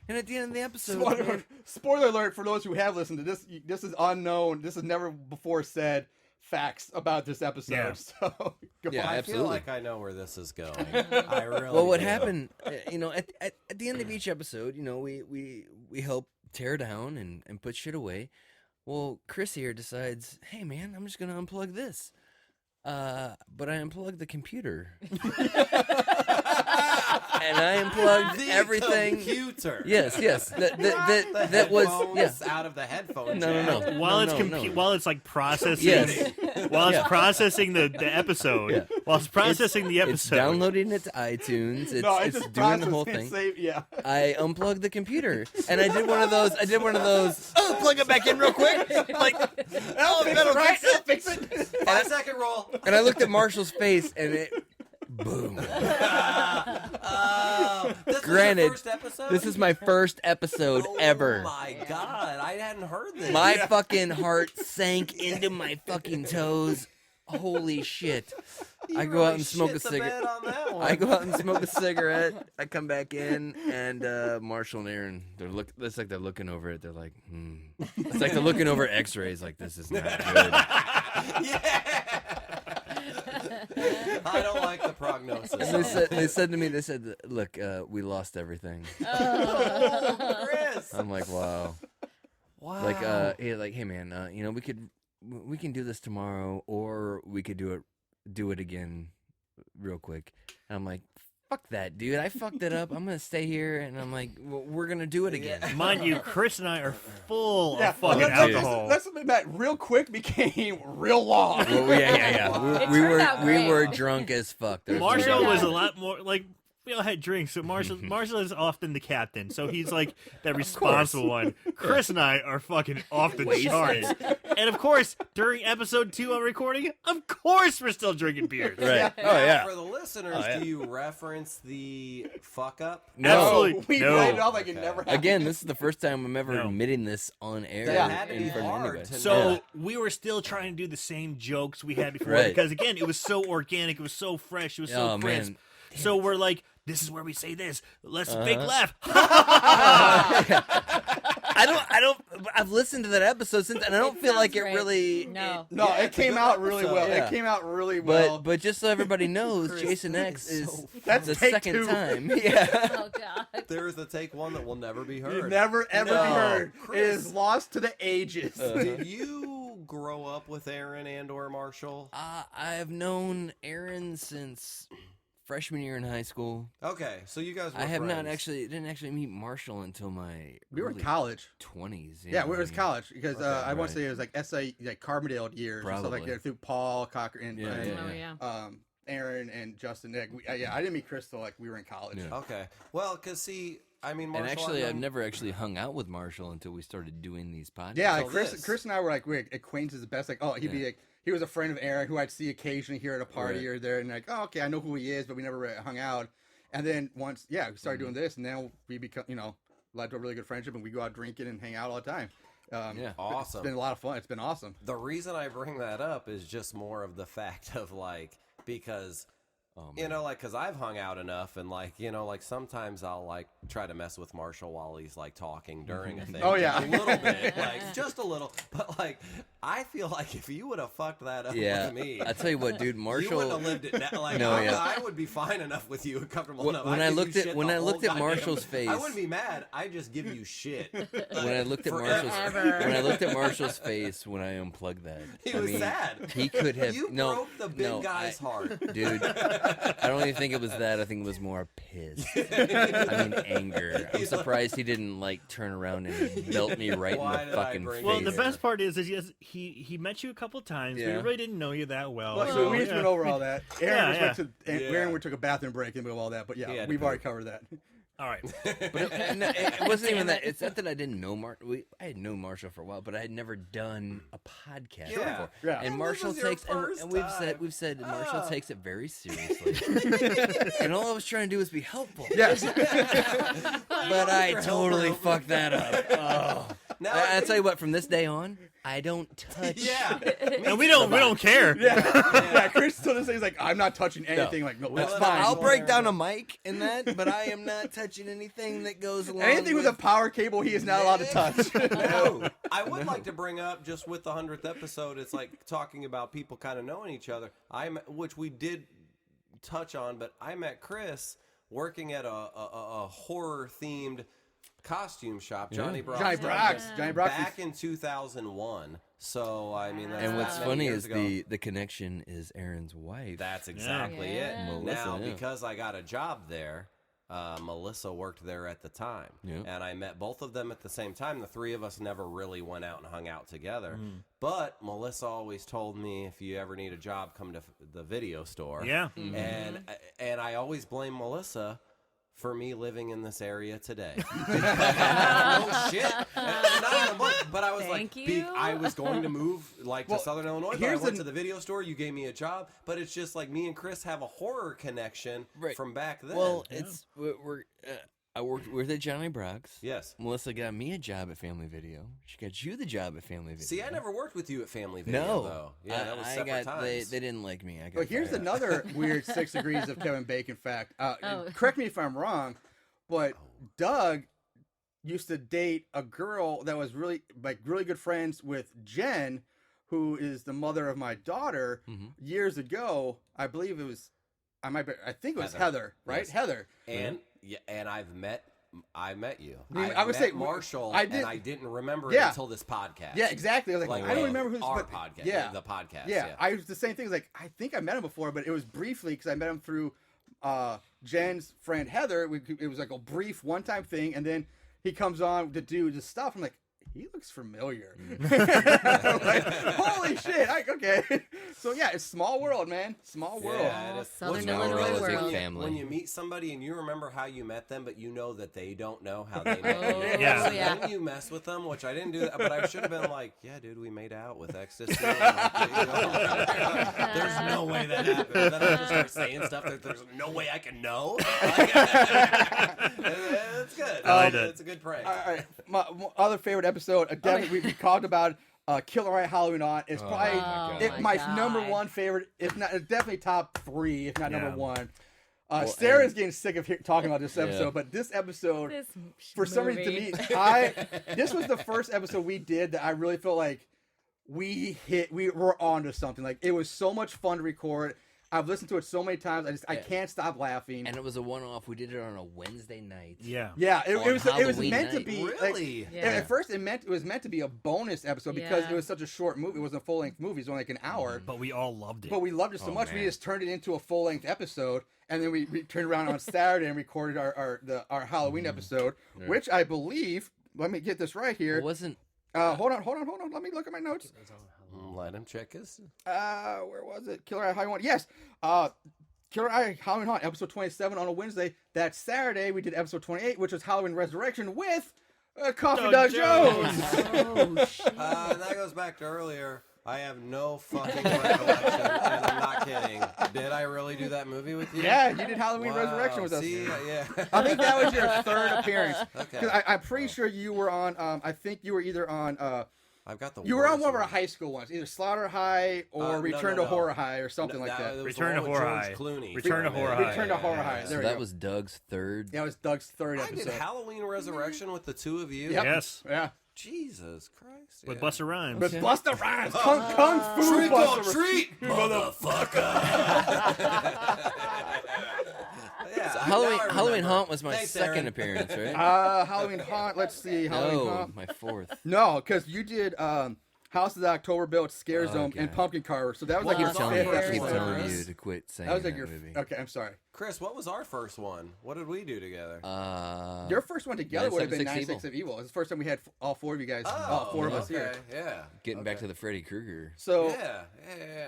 And at the end of the episode, man, Spoiler alert for those who have listened to this. This is unknown. This is never before said facts about this episode. Yeah. So go Yeah, on. I absolutely. feel like I know where this is going. I really. well, what do. happened? At the end of each episode, we help tear down and put shit away. Well, Chris here decides, hey man, I'm just gonna unplug this. But I unplugged the computer. And I unplugged The everything. Computer. Yes. The That was headphones out of the headphone. No, no, jack. no. While it's like processing, Yes. while it's Yeah. processing the episode, Yeah. while it's processing the It's episode, downloading it to iTunes. It's, No, it's just doing the whole processing, thing. yeah. I unplugged the computer and I did one of those. Oh, plug it back in real quick. Like, I'll fix it, right? I'll fix it. 5-second roll. and I looked at Marshall's face and it, boom. This Granted, was your first episode? This is my first episode ever. Oh my god, I hadn't heard this. My fucking heart sank into my fucking toes. Holy shit. I go out and smoke a shit the cigarette. bed on that one. I go out and smoke a cigarette. I come back in, and Marshall and Aaron, it's like they're looking over it. They're like, It's like they're looking over X-rays. Like, this is not good. I don't like the prognosis. And they said to me, look, we lost everything. Chris. I'm like, wow. Wow. Like, hey man, we can do this tomorrow, or we could do it again, real quick. And I'm like, fuck that, dude. I fucked it up. I'm gonna stay here, and I'm like, we're gonna do it again. mind you, Chris and I are full Yeah, of fucking let's- alcohol. Let's admit that real quick became real long. Well, yeah. It We turned out were great. drunk as fuck. There was Marshall no was doubt. a lot more like we all had drinks. So Marshall is often the captain, so he's like that responsible one. Chris and I are fucking off the charts, and of course, during episode 2 on recording, of course we're still drinking beers. Right. Oh Now, yeah. For the listeners, Oh, yeah. do you reference the fuck up? No. Absolutely. We No. played it off like it Okay. never happened. Again, this is the first time I'm ever No. admitting this on air That had to in be front of hard anybody. to So know. we were still trying to do the same jokes we had before Right. because again, it was so organic, it was so fresh, it was so Oh, crisp. man. So we're like, this is where we say this. Let's fake laugh. I've listened to that episode since, and I don't feel like it Sounds really. No. No, Yeah, it it's a came good out really episode. well. Yeah. It came out really well. But just so everybody knows, Jason X is That's the take second 2. time. Yeah. Oh God. There's the take 1 that will never be You heard. never ever No. be heard. It Chris. is lost to the ages. Did you grow up with Aaron and/or Marshall? I've known Aaron since freshman year in high school. Okay, so you guys were I have not friends. didn't actually meet Marshall until my We were in early college. 20s. Yeah, it was college because I want right. to say it was like SI, like Carbondale years, or something like Probably. that, through Paul Cocker and, Yeah, and, Oh yeah. Aaron and Justin. Nick. Yeah, I didn't meet Chris till like we were in college. Yeah. Okay, well, cause see, I mean, Marshall, And actually, I've I've known- never actually hung out with Marshall until we started doing these podcasts. Yeah, like So Chris, this- Chris and I were like we're acquaintances at best. Like, oh, he'd be Yeah. like, he was a friend of Aaron who I'd see occasionally here at a party Right. or there, and like, oh, okay, I know who he is, but we never really hung out. And then once, yeah, we started doing this, and now we become, led to a really good friendship, and we go out drinking and hang out all the time. Yeah. Awesome. It's been a lot of fun. It's been awesome. The reason I bring that up is just more of the fact of like, because, because I've hung out enough and like, like sometimes I'll like try to mess with Marshall while he's like talking during a thing. Oh, yeah. A little bit, like just a little. But like, I feel like if you would have fucked that up Yeah. with me, I tell you what, dude, you Marshall. wouldn't have lived it down. Like, No, yeah. I would be fine enough with you and comfortable When- enough. when I'd I give you looked at- shit when the I whole looked at goddamn- Marshall's I face- wouldn't be mad. I just give you shit. when I looked at Forever. Marshall's face when I unplugged that, He I was mean, sad. he could have You no broke the big no, guy's heart. dude. I don't even think it was that. I think it was more piss. I mean anger. I'm surprised he didn't like turn around and belt me right Why in did the I fucking bring face. Well, Face. the best part is he met you a couple times, but Yeah. he really didn't know you that well. Well, so, we just yeah. went over all that. Aaron Yeah, just went to, and Yeah. Aaron we took a bathroom break in the middle of all that, but He yeah, had to we've poop. already covered that. All right. But it wasn't even that. It's not that I didn't know I had known Marshall for a while, but I had never done a podcast Yeah. before. Yeah. And And Marshall this was your takes, and first we've time. said Marshall Ah. takes it very seriously. And all I was trying to do was be helpful. Yes. But I totally fucked that up. Oh. Now I tell you what, from this day on, I don't touch. Yeah. And we don't care. yeah, Chris still this he's like, I'm not touching anything. Like, no, that's Well, fine. I'll Fine. break down a mic and that, but I am not touching anything that goes along. Anything with a power cable, he is not allowed to touch. No. I would like to bring up just with the 100th episode, it's like talking about people kind of knowing each other. Which we did touch on, but I met Chris working at a horror themed costume shop, Johnny Brock's. Johnny Brock's. Johnny Brock's. Back in 2001. So I mean, that's And not what's many funny years is ago. the connection is Aaron's wife. That's exactly Yeah. it. Melissa, Now, yeah. because I got a job there, Melissa worked there at the time. Yeah. And I met both of them at the same time. The three of us never really went out and hung out together. But Melissa always told me, if you ever need a job, come to the video store. Yeah. And I always blame Melissa for me living in this area today. No shit. Not even much, but I was Thank like, you. I was going to move like to Well, Southern Illinois, but I here's went the- to the video store. You gave me a job, but it's just like me and Chris have a horror connection Right. from back then. Well, I worked with at Johnny Brock's. yes. Melissa got me a job at Family Video. She got you the job at Family Video. See, I never worked with you at Family Video, No. though. Yeah, that was I separate got. They times. didn't like me. I got But here's fired. another weird 6 degrees of Kevin Bacon fact. Oh. Correct me if I'm wrong, but Doug used to date a girl that was really good friends with Jen, who is the mother of my daughter. Years ago, I believe it was. I think it was Heather, right? Yes. Heather. And I met you. I would met say- Marshall, I did- and I didn't remember Yeah. it until this podcast. Yeah, exactly. I was like, I don't remember who's our but- podcast. Yeah, the podcast. Yeah, I was the same thing. Like, I think I met him before, but it was briefly because I met him through Jen's friend Heather. It was like a brief one-time thing, and then he comes on to do the stuff. I'm like, he looks familiar. I'm like, holy shit! Okay, so yeah, it's small world, man. Small world. Yeah, it is. Southern What's Illinois really world. when you- Family. When you meet somebody and you remember how you met them, but you know that they don't know how they met Oh, you. Yeah. So yeah. then you mess with them, which I didn't do that, but I should have been like, yeah, dude, we made out with ecstasy. And like, you know, there's no way that happened. And then I just start saying stuff that there's no way I can know. Like, it's good. I like it. It's a good prank. All right, my other favorite episode. Again, we talked about Killer Eye Halloween on. It's probably Oh, my my number God. one favorite. If not, it's definitely top 3, if not Yeah. number 1. Well, Sarah's and- getting sick of talking about this episode, Yeah. but this episode, This for some reason, to movie. me, this was the first episode we did that I really felt like we were onto something. Like, it was so much fun to record. I've listened to it so many times. I Yeah. can't stop laughing. And it was a one-off. We did it on a Wednesday night. Yeah. Yeah, it On was Halloween meant to night. be like, Really? and Yeah. at first it was meant to be a bonus episode because Yeah. it was such a short movie. It wasn't a full length movie. It was only like an hour. But we all loved it. But we loved it so Oh, much we man. just turned it into a full length episode, and then we turned around on Saturday and recorded our Halloween episode, Yeah. which I believe. Let me get this right here. It wasn't. Hold on. Let me look at my notes. Let him check his. Where was it? Killer Eye Halloween. Yes. Killer Eye Halloween Haunt, episode 27 on a Wednesday. That Saturday we did episode 28, which was Halloween Resurrection with Coffee Doug Doug Jones. Jones. Oh shit! And that goes back to earlier. I have no fucking recollection, and I'm not kidding. Did I really do that movie with you? Yeah, you did Halloween Wow. Resurrection with us. See, yeah. I think that was your third appearance. Okay. 'Cause I'm pretty sure you were on. I think you were either on. I've got the. You were on worst one of our high school ones, either Slaughter High or No, Return no, to no. Horror High or something like that. was the Return to one with Horror George High. Clooney. Return to Horror High. Return to Horror High. So There we that go. was Doug's third. That was Doug's third I did episode. Halloween Resurrection with the two of you. Yep. Yes. Yeah. Jesus Christ. With yeah. Busta Rhymes. But Busta Rhymes, Kung Fu Trick or Busta treat, motherfucker. Yeah, So now I Halloween remember. Haunt was my Thanks, second Aaron. appearance, right? Halloween Haunt. Let's see. Halloween No, Haunt. my fourth. No, because you did House of the October Built, Scare Oh, Zone, and God. Pumpkin Carver. So that was Well, like your I Keep telling fifth you, Fifth I keep episode. telling Chris. you to quit saying That was like your. movie. Okay, I'm sorry. Chris, what was our first one? What did we do together? Your first one together would have been 976 96 of Evil. It's the first time we had all 4 of you guys, Oh, all 4 of us okay. here. Yeah. Getting back Okay. to the Freddy Krueger. So Yeah.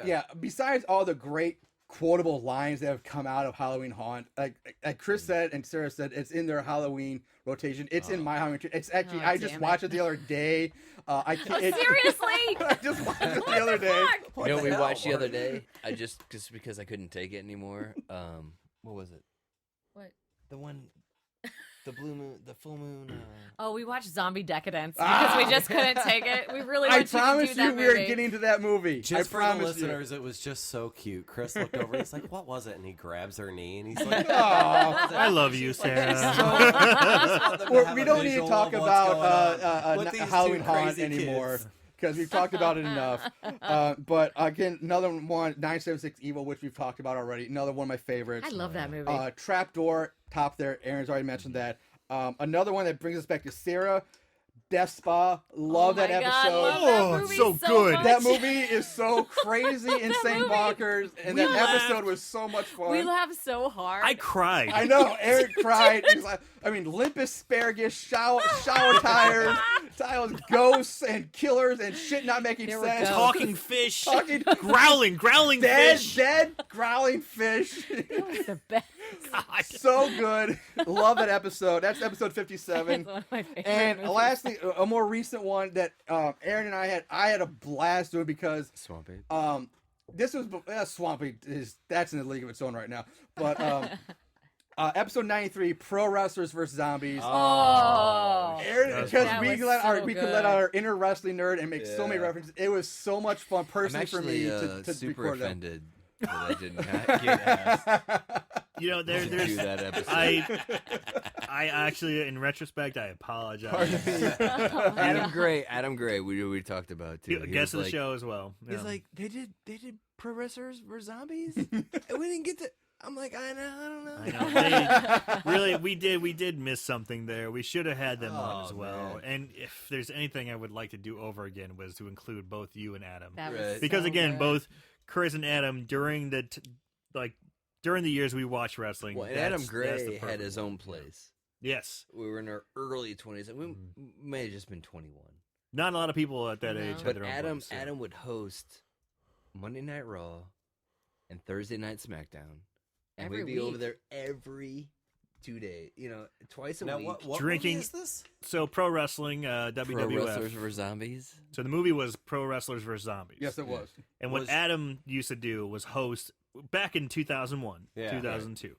yeah, besides all the great quotable lines that have come out of Halloween Haunt, like Chris said and Sarah said, it's in their Halloween rotation. It's in my Halloween. It's actually Oh, I just damn watched it. it the other day. I Oh, can't. seriously? I just watched it the other day. Fuck? What You know the what we hell, watched the other Marty? day? I just because I couldn't take it anymore. What was it? What? The one, the blue moon, the full moon. Oh, we watched Zombie Decadence because we just couldn't take it. We really want I promise you to do you, that we are movie. getting to that movie. Just I for the promise listeners, it was just so cute. Chris looked over. He's like, "What was it?" And he grabs her knee, and he's like, you. Aw. I love you, She's like, Sarah. "This is so- I just want them to Well, have we a don't need to visual talk of what's about going on with these Halloween two Haunt crazy anymore kids. because we've talked about it enough. But again, another one, 976 Evil, which we've talked about already. Another one of my favorites. I love that movie. Trapdoor, top there. Aaron's already mentioned that. Another one that brings us back to Sarah, Death Spa. Love Oh that my God, episode. love that Oh, movie so good. much. That movie is so crazy, insane, movie. bonkers, and We that laughed. episode was so much fun. We laugh so hard. I cried. I know. Eric cried. He's like, I mean, limp asparagus, shower tires, tiles, ghosts and killers and shit not making There we sense. go. Talking fish. Talking- growling dead, fish. dead, growling fish. That was the best. So good. Love that episode. That's episode 57. It's one of my favorite And movies. lastly, a more recent one that Aaron and I had a blast doing because Swamp Ape. this was Swampy that's in the league of its own right now. But episode 93, Pro Wrestlers vs Zombies. Oh. Aaron, That was because fun. we That can was let our so we can good. let our inner wrestling nerd and make so many Yeah. references. It was so much fun I'm personally for actually me to super record them. offended that I did not get asked You know, to do there's. that episode. I actually, in retrospect, I apologize. Adam Gray, we talked about too. He Guest was of the like- show as well. He's Yeah. like, they did Pro Wrestlers vs Zombies, and we didn't get to. I'm like, I don't know. I know. Really, we did miss something there. We should have had them on as Oh, well. man. And if there's anything I would like to do over again was to include both you and Adam, That was Right. because so again, good. both Chris and Adam during the during the years we watched wrestling. Well, and that's- Adam that's the Gray had perfect his one. own place. Yes. We were in our early 20s. We may have just been 21. Not a lot of people at that No. age had But their own Adam voice, so. Adam would host Monday Night Raw and Thursday Night SmackDown, and Every we'd be over week. there every 2 days. Twice a Now, week. what Drinking- movie is this? So pro wrestling, Pro WWF. Wrestlers vs Zombies. So the movie was Pro Wrestlers vs Zombies. Yes, it was. And what Was- Adam used to do was host back in 2001, Yeah. 2002.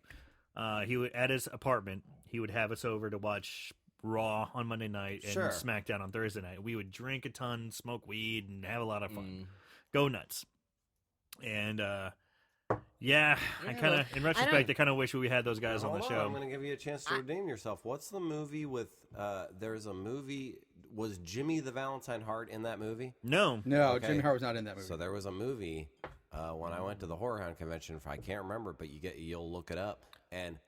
He would at his apartment. He would have us over to watch Raw on Monday night and Sure. SmackDown on Thursday night. We would drink a ton, smoke weed, and have a lot of fun. Mm. Go nuts. And yeah, I Yeah, kind of, in retrospect, don't- I kind of wish we had those guys on Hold the I'm show. going to give you a chance to redeem yourself. What's the movie with? There's a movie. Was Jimmy the Valentine Hart in that movie? No, No, Okay. Jimmy Hart was not in that movie. So there was a movie when I went to the Horror Hound convention. If I can't remember, but you'll look it up. And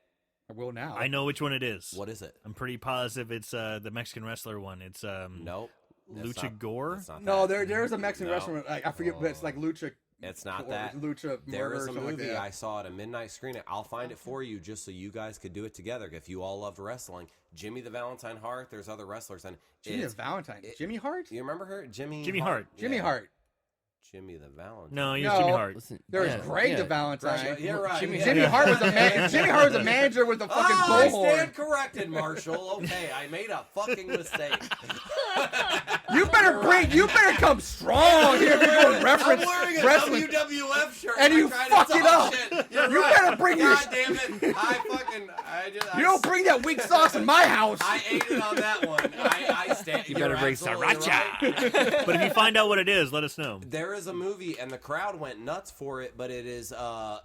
I will now. I know which one it is. what is it? I'm pretty positive it's the Mexican wrestler one. It's Nope. That's Lucha not- Gore? that's not No, that. there's a Mexican No. restaurant. I forget, but it's like Lucha. It's not or that. Lucha There Murder is or a something like movie that. I saw at a midnight screening. I'll find it for you just so you guys could do it together. If you all loved wrestling, Jimmy the Valentine Hart. There's other wrestlers, and Jimmy it's- Valentine. it- Jimmy Hart? You remember her, Jimmy Hart. Jimmy Yeah. Hart. Jimmy the Valentine. no, he's No. Jimmy Hart. Listen, There was yeah, Greg yeah. the Valentine. Right, you're right. Jimmy- yeah. Jimmy Hart was a Jimmy Hart was a manager with a fucking Oh, I bullhorn. stand corrected, Marshall. Okay, I made a fucking mistake. You better come strong here if you're going to reference I'm wearing a wrestling. WWF shirt. And I you tried to fuck it talk up. shit. You're You right. better bring your- God damn it! I You don't bring that weak sauce in my house. I ate it on that one. I stand. You better you're bring absolutely sriracha. right. But if you find out what it is, let us know. There is a movie, and the crowd went nuts for it. But it is,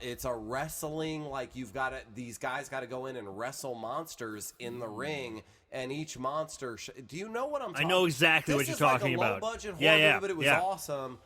it's a wrestling. Like you've got to, these guys got to go in and wrestle monsters in the ring, and each monster. Do you know what I'm talking? I know exactly what This you're is like talking a about. Low-budget horror Yeah, yeah, movie, but it was yeah. awesome.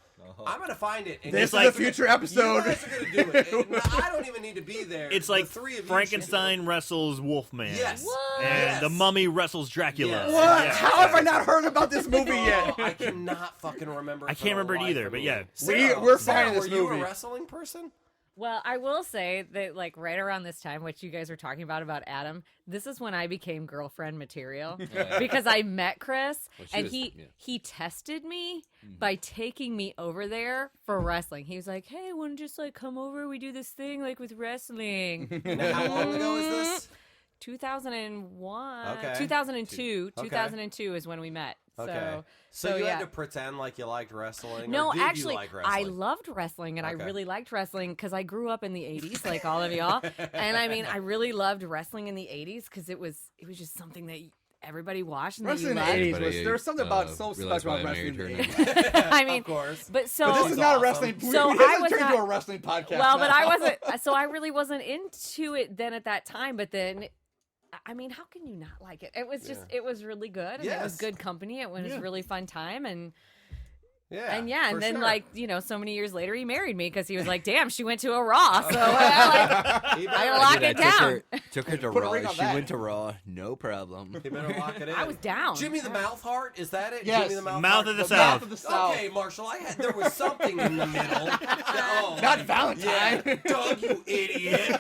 I'm gonna find it. And This you is a guys future are- episode. You guys are gonna do it. No, I don't even need to be there. It's The like three of you Frankenstein wrestles Wolfman. Yes. What? And Yes. the Mummy wrestles Dracula. Yes. What? Yeah. How have I not heard about this movie should. yet? Oh, I cannot fucking remember. I for can't the remember it life either, of but me. yeah. We're Sarah, finding this were you movie. a wrestling person? Well, I will say that, like, right around this time, what you guys were talking about Adam, this is when I became girlfriend material because I met Chris Well, she and was- he yeah. he tested me by taking me over there for wrestling. He was like, "Hey, want to just like come over? We do this thing like with wrestling." Now, how long ago is this? 2001, Okay. 2002, Okay. 2002 is when we met. Okay. So, So you yeah. had to pretend like you liked wrestling. No, or did actually, you like I wrestling? loved wrestling, and I Okay. really liked wrestling because I grew up in the '80s, like all of y'all. And I mean, I really loved wrestling in the '80s because it was just something that everybody watched and Wrestling in the that you 80s was there was something about so special about wrestling in the 80s. loved. I mean, Of course. but so But this is not a awesome. wrestling. So we I haven't was turned not- into a wrestling podcast. well, but now. I wasn't. So I really wasn't into it then at that time. But then, I mean, how can you not like it? It was just, it was really good, and it was Yes. good company. It was a really fun time, and Yeah. and for then sure. like so many years later, he married me because he was like, "Damn, she went to a Raw." So like, He I better, lock Dude, it I down. Took her to Put a Raw. ring on She that. went to Raw, no problem. he better lock it in. I was down. Jimmy the Mouth Heart, is that it? Yes. Jimmy the Mouth, Mouth Heart? of the The South. Mouth of the South. Okay, Marshall, there was something in the middle. Oh, Not Valentine. yeah. Doug, you idiot.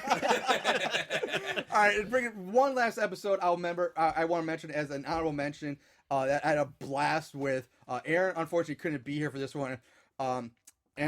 All right, and bring it one last episode. I want to mention as an honorable mention that I had a blast with. Aaron, unfortunately, couldn't be here for this one. And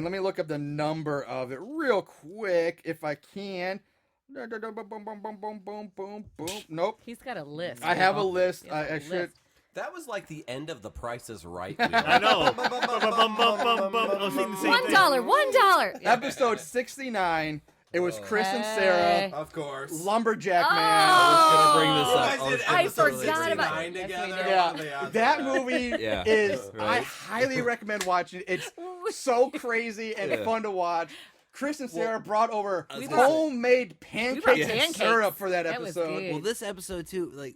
let me look up the number of it real quick if I can. Boom, boom, boom, boom, boom, boom, boom. Nope. He's got a list. I have a y'all. list. He has a I should. list. That was like the end of The Price is Right. I know. Bum, bum, bum, bum. I was thinking the same thing. $1. Episode 69. It was Chris and Sarah, Hey. Of course. Lumberjack Man. Oh! bring this You up. guys did I episode forgot about 69 it. Yes, we together. did. Yeah, What are the odds that of movie Yeah. is. I Right. highly recommend watching it. It's so crazy and Yeah. fun to watch. Chris and Sarah brought over I was gonna say- homemade pancakes brought and pancakes. syrup for that That was episode. good. Well, this episode too, like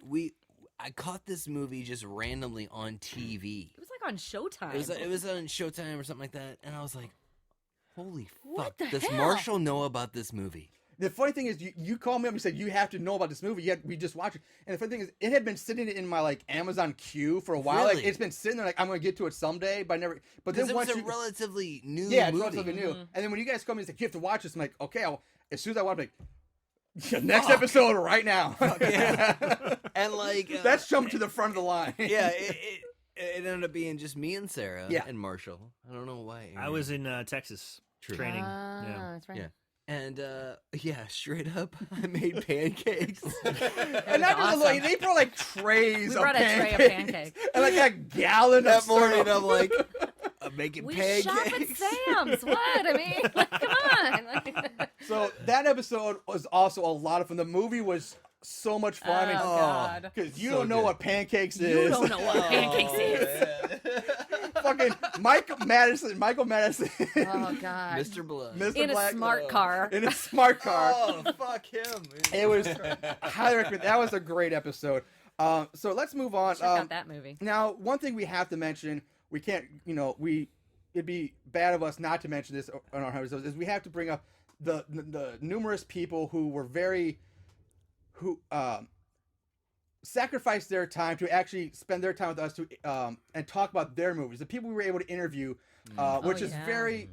I caught this movie just randomly on TV. It was like on Showtime. It was on Showtime or something like that, and I was like, "Holy What fuck! the Does hell? Marshall know about this movie?" The funny thing is, you called me up and said you have to know about this movie. Yet we just watched it. And the funny thing is, it had been sitting in my like Amazon queue for a while. Like Really? it's been sitting there. Like I'm gonna get to it soday, but I never. But then Because it once was a you, relatively new yeah, it's movie. relatively new. And then when you guys called me and said you have to watch this, I'm like, okay. As soon as I watch, I'm like, next episode right now. Yeah. And like That's jumping to the front of the line. yeah, It ended up being just me and Sarah Yeah. and Marshall. I don't know why. I was in Texas training. Ah, Yeah. that's right. Yeah. And straight up, I made pancakes. And not just like they brought like trays We of brought a tray pancakes. of pancakes. And like a gallon That of morning, syrup. I'm like, I'm making We pancakes. shop at Sam's. What? I mean, like, come on. Like, So that episode was also a lot of fun. The movie was so much fun. Oh, God. Because you So don't know good. what pancakes You is. don't know what pancakes is. Fucking Michael Madison. Oh, God. Mr. Blood. Mr. In a Black, smart car. In a smart car. Oh, fuck him. It was highly recommend. That was a great episode. So let's move on. Check out that movie. Now, one thing we have to mention, we can't, it'd be bad of us not to mention this on our episodes, is we have to bring up the numerous people who were sacrificed their time to actually spend their time with us to and talk about their movies. The people we were able to interview, which is yeah. very,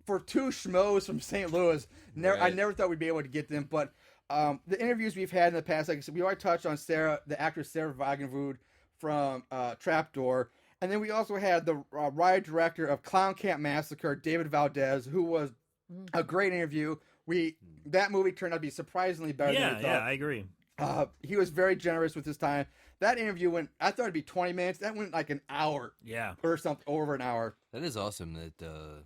for two schmoes from St. Louis, I Right. never thought we'd be able to get them. But the interviews we've had in the past, like I said, we already touched on the actress Sarah Wagenvood from Trapdoor. And then we also had the riot director of Clown Camp Massacre, David Valdez, who was a great interview. That movie turned out to be surprisingly better than we thought. Yeah, I agree. He was very generous with his time. That interview went, I thought it'd be 20 minutes. That went like an hour Yeah. or something, over an hour. That is awesome that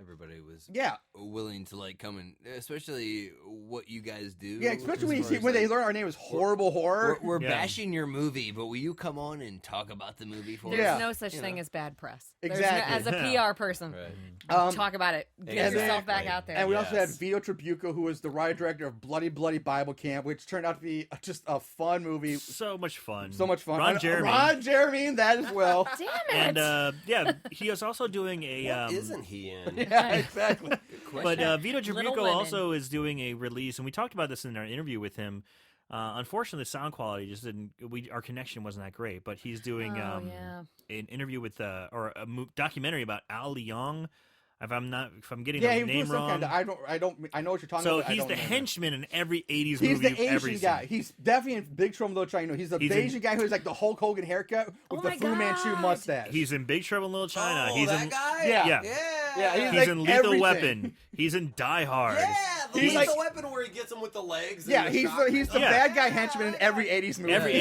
everybody was Yeah. willing to like come and, especially what you guys do. Yeah, especially when, as far as, they like, learn our name is Horrible Horror. We're Yeah. bashing your movie, but will you come on and talk about the movie for There's Yeah. us? no such You thing know. as bad press. Exactly. As a Yeah. PR person, Right. talk about it. Get And then- yourself back out there. And we also had Yes. Vito Tribuco, who was the riot director of Bloody Bloody Bible Camp, which turned out to be just a fun movie. So much fun. So much fun. Ron And Jeremy. Ron Jeremy in that as well. Damn it. And he is also doing a. What isn't he in? Yeah, exactly. But Vito Little Tribuco Women. also is doing a release, and we talked about this in our interview with him. Unfortunately, the sound quality just didn't. Our connection wasn't that great. But he's doing Oh, yeah. an interview with or a documentary about Al Leong. If I'm getting Yeah, the he name was some wrong. kind of, I know what you're talking So about. but I he's don't the remember. henchman in every '80s He's movie the you've ever Asian seen. guy. He's definitely in Big Trouble in Little China. He's the He's Asian guy who's like the Hulk Hogan haircut with Oh the my Fu Manchu God. mustache. He's in Big Trouble in Little China. Oh, he's that in guy? Yeah. Yeah. Yeah, He's like in Lethal everything. Weapon. He's in Die Hard. Yeah, the He's lethal like- weapon where he gets him with the legs. yeah, and the he's shotgun. he's the Yeah. bad guy henchman in every 80s movie. Every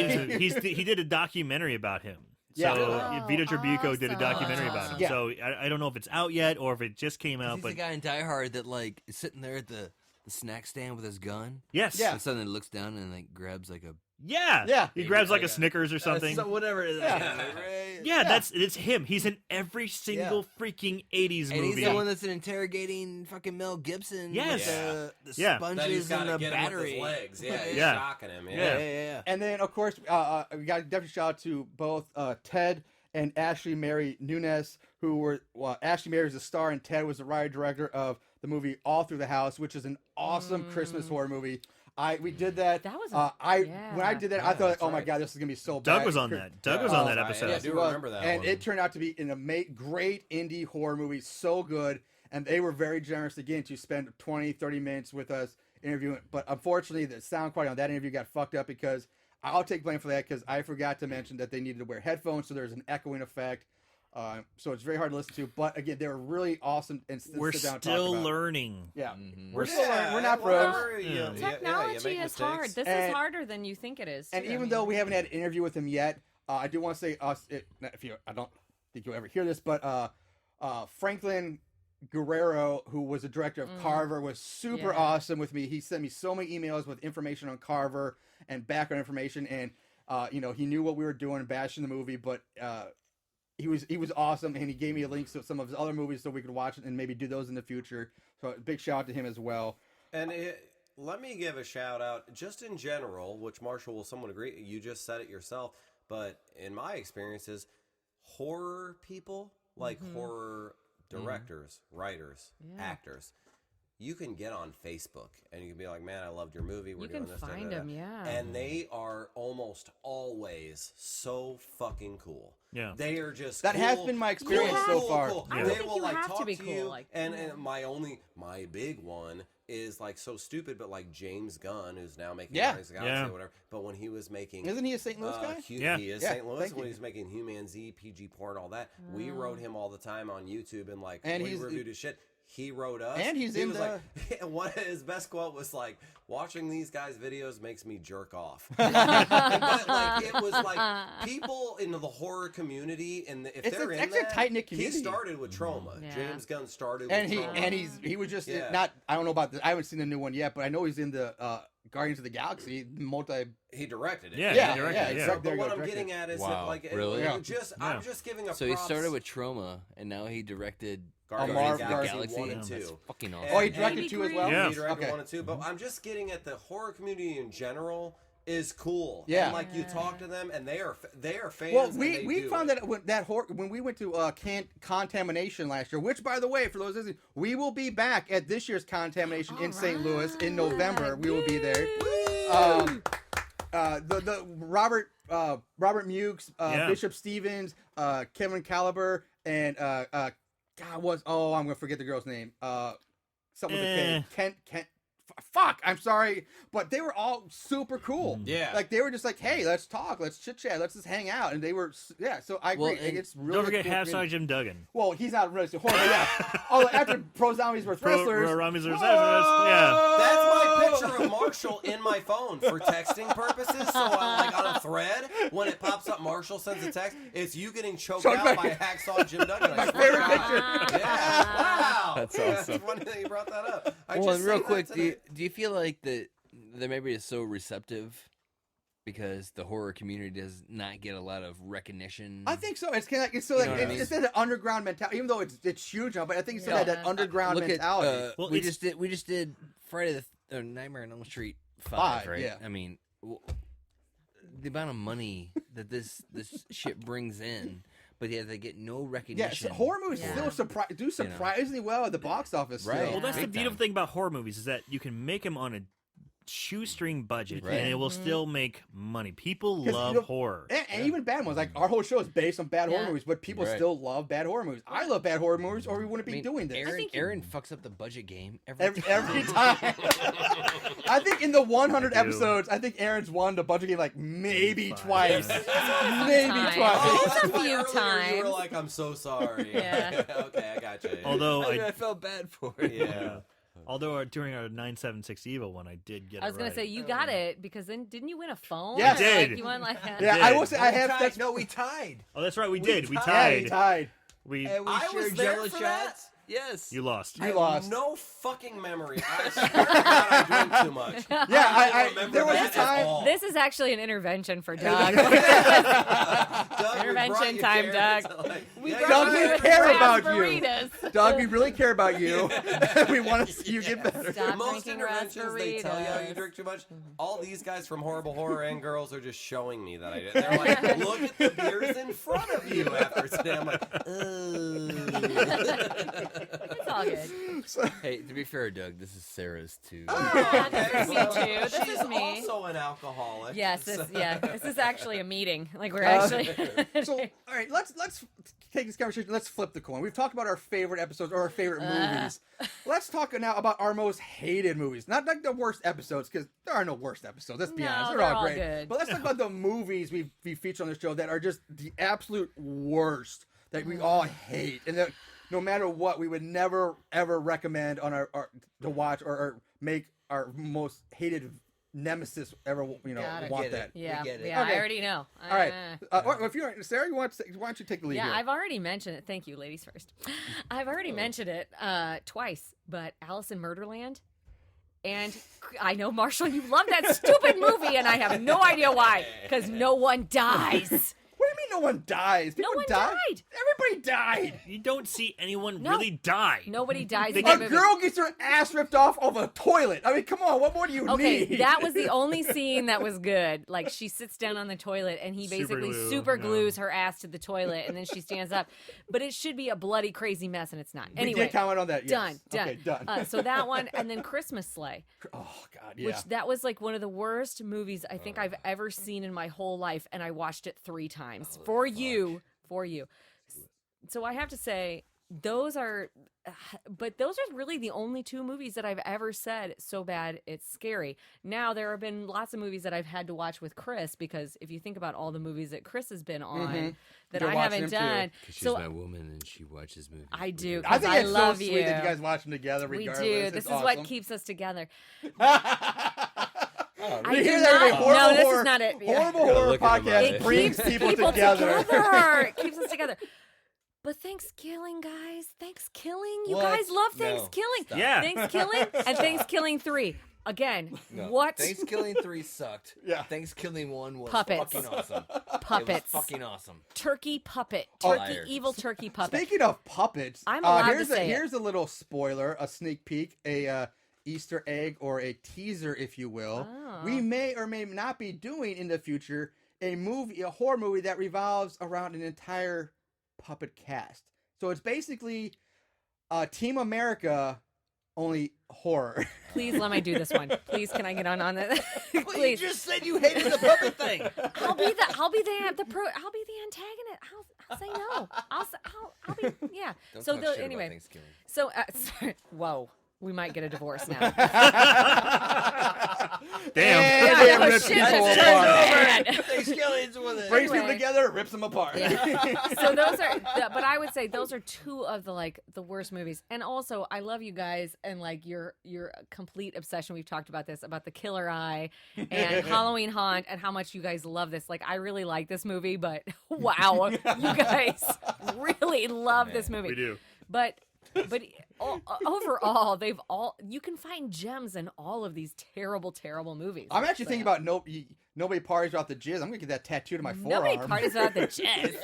he did a documentary about him. Yeah. So Oh, Vito Tribuco did a awesome. documentary about him. Yeah. So I don't know if it's out yet or if it just came out. He's But the guy in Die Hard that like is sitting there at the snack stand with his gun. yes, Yeah. And suddenly looks down and like grabs like a Yeah. He grabs like a Snickers or something. whatever it is. Yeah. Right? Yeah, it's him. He's in every single freaking '80s And movie. he's the one that's interrogating fucking Mel Gibson. Yes. With the Yeah. That he's sponges got and to the get him with battery. his legs. Yeah, he's Yeah. shocking him. Yeah, yeah. And then, of course, we got to definitely shout out to both Ted and Ashley Mary Nunes, who were, Ashley Mary was the star, and Ted was the writer director of the movie All Through the House, which is an awesome Christmas horror movie. We did that. That was when I did that, I thought, that's oh my right. god, this is gonna be so bad. Doug was on that. Doug was on that episode. Yeah, I Yes, do he was. remember that and one. it turned out to be an great indie horror movie, so good, and they were very generous again to spend 20-30 minutes with us interviewing. But unfortunately, the sound quality on that interview got fucked up because I'll take blame for that because I forgot to mention that they needed to wear headphones, so there's an echoing effect. So it's very hard to listen to. But again, they were really awesome. And We're sit down and still talk about. learning. Yeah, Mhm. we're still learning. We're not pros. whatever, you Technology make is hard. mistakes. This And- is harder than you think it is. And too. I even mean, though we haven't had an interview with him yet, I do want to say I don't think you'll ever hear this, but Franklin Guerrero, who was the director of Carver, was super Yeah. awesome with me. He sent me so many emails with information on Carver and background information, and he knew what we were doing, bashing the movie, but he was awesome, and he gave me links to some of his other movies so we could watch it and maybe do those in the future. So a big shout out to him as well. And let me give a shout out, just in general, which Marshall will somewhat agree. You just said it yourself, but in my experiences, horror people, like horror directors, writers, actors, you can get on Facebook and you can be like, man, I loved your movie. We're You doing can this. find them, yeah. And they are almost always so fucking cool. Yeah. They are just That has cool, been my experience cool, so far. cool. I Yeah. don't They think will you like have talk to be to cool. you, Like, and my big one is like so stupid, but like James Gunn, who's now making Yeah. Guardians of the Galaxy Yeah. or whatever. But when he was making, Isn't he a St. Louis guy? Yeah. He is Yeah, St. Louis. thank When you. he's making Human Z, PG porn, all that, we wrote him all the time on YouTube, and like And we he's- reviewed his shit. He wrote us, And he's he in was the- like, one of his best quote was like, "Watching these guys' videos makes me jerk off." But like, it was like people in the horror community, and if It's they're a- in it's a that, tight-knit community. He started with Trauma. Yeah. James Gunn started And with he Trauma. he was just Yeah. not. I don't know about the. I haven't seen the new one yet, but I know he's in the Guardians of the Galaxy multi. He directed it. Yeah, Yeah, he directed yeah, it, yeah. exactly. But There you what go, I'm directed. getting at is Wow, that, like, really? Yeah. I'm just giving a So he props. started with Trauma, and now he directed Guardians Marvel of the Galaxy Galaxy. 1 and That's 2. fucking And- awesome. Oh, he and- directed two as well. Yeah. He directed Okay. 1 and 2, but I'm just getting at the horror community in general is cool. Yeah. And, like, you talk to them, and they are fans. Well, and we they we do found it. that when we went to Contamination last year, which by the way, for those listening, we will be back at this year's Contamination in St. Louis in November. We will be there. The Robert Mukes, Yeah. Bishop Stevens, Kevin Caliber, and God I'm gonna forget the girl's name. Something with a K. Kent. Fuck, I'm sorry, but they were all super cool. Yeah. like they were just like, hey, let's talk, let's chit chat, let's just hang out, and they were So I agree. Well, and it's really Don't forget cool half community. size Jim Duggan. Well, he's not really so horrible. Yeah. Oh, after Pro Zombies vs Wrestlers. Zombies vs. Wrestlers, yeah. That's my picture of Marshall in my phone for texting purposes. So I'm like on a thread, when it pops up, Marshall sends a text. It's you getting choked Choked out by- by Hacksaw Jim Duggan. My favorite picture. Yeah. Wow. That's awesome. It's funny that you brought that up. I Well, just and real seen that quick, today. do you feel like that maybe is so receptive because the horror community does not get a lot of recognition? I think so. It's kind of like know what I mean? it's that underground mentality, even though it's huge now. But I think it's still had that Yeah. underground Look mentality. at Well, we it's- just did Friday the Nightmare on Elm Street 5, Five, right? yeah. I mean, the amount of money that this shit brings in, but yet they get no yeah, recognition. so horror movies Yeah. still do surprisingly well at the box office. Right. Still. Well, that's the Big beautiful time. thing about horror movies is that you can make them on a shoestring budget Right. and it will still make money. People 'Cause, you love know, horror. And even bad ones. Like our whole show is based on bad horror Yeah. movies, but people Right. still love bad horror movies. I love bad horror movies, or we wouldn't be I mean, doing this. Aaron fucks up the budget game every Every time. I think in the 100 I do. episodes, I think Aaron's won the budget game like maybe Fine. twice. Times. maybe Oh, twice. it's a That's why few earlier You were times. like, I'm so sorry. Yeah. Okay, I got you. Although I felt bad for it. Yeah. although during our 976 Evil one, I did get I was it gonna right. say you got it because then didn't you win a phone? Yes. Or, I did. Like, you won like a, Yeah, I will say I have. That's, No, we tied. Oh, that's right. We did. We yeah, he tied. tied. We And we I was shared there jello for that? shots. Yes. you lost. You I lost. have no fucking memory. I swear to God, I drink too much. Yeah, I don't remember there was a that at time. all. This is actually an intervention for Doug. Doug, we Intervention brought you time, carrots. Doug. Like, We yeah, brought Doug, you we you guys- care Crab about you. burritos. Doug, we really care about you. We want to see you get better. Stop Most drinking interventions, they tell you how you Raspberries. drink too much. All these guys from Horrible Horror and girls are just showing me that I did. They're like, look at the beers in front of you after today. I'm like, It's all good. Hey, to be fair, Doug, this is Sarah's too. Yeah, this is me well, too. This she's is me. also an alcoholic. Yes, so- this is actually a meeting. Like we're actually. So, all right, let's take this conversation. Let's flip the coin. We've talked about our favorite episodes or our favorite movies. Let's talk now about our most hated movies. Not like the worst episodes, because there are no worst episodes. Let's be No, honest, they're all all great. good. But let's talk about the movies we feature on the show that are just the absolute worst that we all hate, and that no matter what, we would never ever recommend on our to watch or make our most hated nemesis ever. Got it. Want Get that. it. Yeah, We get it. yeah. Okay. I already know. All right. Well, if you're Sarah, why don't you take the lead Yeah, here? I've already mentioned it. Thank you, ladies first. I've already mentioned it twice, but Alice in Murderland. And I know, Marshall, you love that stupid movie, and I have no idea why. Because no one dies. What do you mean no one dies? No People one die. died. Nobody died. You don't see anyone No. really die. Nobody dies They in get- that A movie. girl gets her ass ripped off of a toilet. I mean, come on. What more do you Okay, need? that was the only scene that was good. Like she sits down on the toilet and he Super basically glue, super yeah. glues her ass to the toilet and then she stands up. But it should be a bloody crazy mess and it's not. We Anyway, did comment on that. Yes. done, done. Okay, done. So that one and then Christmas Sleigh, oh God, yeah. which that was like one of the worst movies I think I've ever seen in my whole life, and I watched it 3 times for you. So I have to say those are, but those are really the only 2 movies that I've ever said so bad it's scary. Now there have been lots of movies that I've had to watch with Chris, because if you think about all the movies that Chris has been on that You're I watching haven't them too. done, 'Cause she's so my woman and she watches movies. I with do. me. I think I it's love so sweet you. that you guys watch them together. we Regardless. do. It's This is awesome. what keeps us together. I You do hear that, everybody? not. Horrible No, this horror, is not it. Yeah. Horrible Gotta horror look at them podcast on it. brings people together. It keeps us together. But Thanksgiving, guys, Thanksgiving. You What? guys love No, Thanksgiving. stop. Yeah. Thanksgiving and Thanksgiving 3. Again, No. what Thanksgiving 3 sucked. Yeah. Thanksgiving 1 was Puppets. fucking awesome. It was puppets? fucking awesome. Turkey puppet. Oh, Turkey, liar. evil turkey puppet. Speaking of puppets, I'm allowed to here's say it. here's a little spoiler, a sneak peek, a Easter egg or a teaser, if you will. Oh. We may or may not be doing in the future a horror movie that revolves around an entire puppet cast. So it's basically Team America, only horror. Please let me do this one. Please, can I get on it? Please. You just said you hated the puppet thing. I'll be the antagonist. I'll say no. I'll be yeah. Don't So talk the, shit about anyway, Thanksgiving. so sorry. Whoa, we might get a divorce now. Damn. And Yeah, it oh, rips shit, people that's apart. bad. Thanksgiving's with it. Brings people Anyway. together, rips them apart. So those are, but I would say those are 2 of the worst movies. And also, I love you guys and like your complete obsession. We've talked about this, about The Killer Eye and Halloween Haunt, and how much you guys love this. Like, I really like this movie, but wow, you guys really love this movie. We do. But overall, you can find gems in all of these terrible movies. I'm actually thinking about nobody parties without the jizz. I'm gonna get that tattooed to my Nobody forearm. parties without the jazz.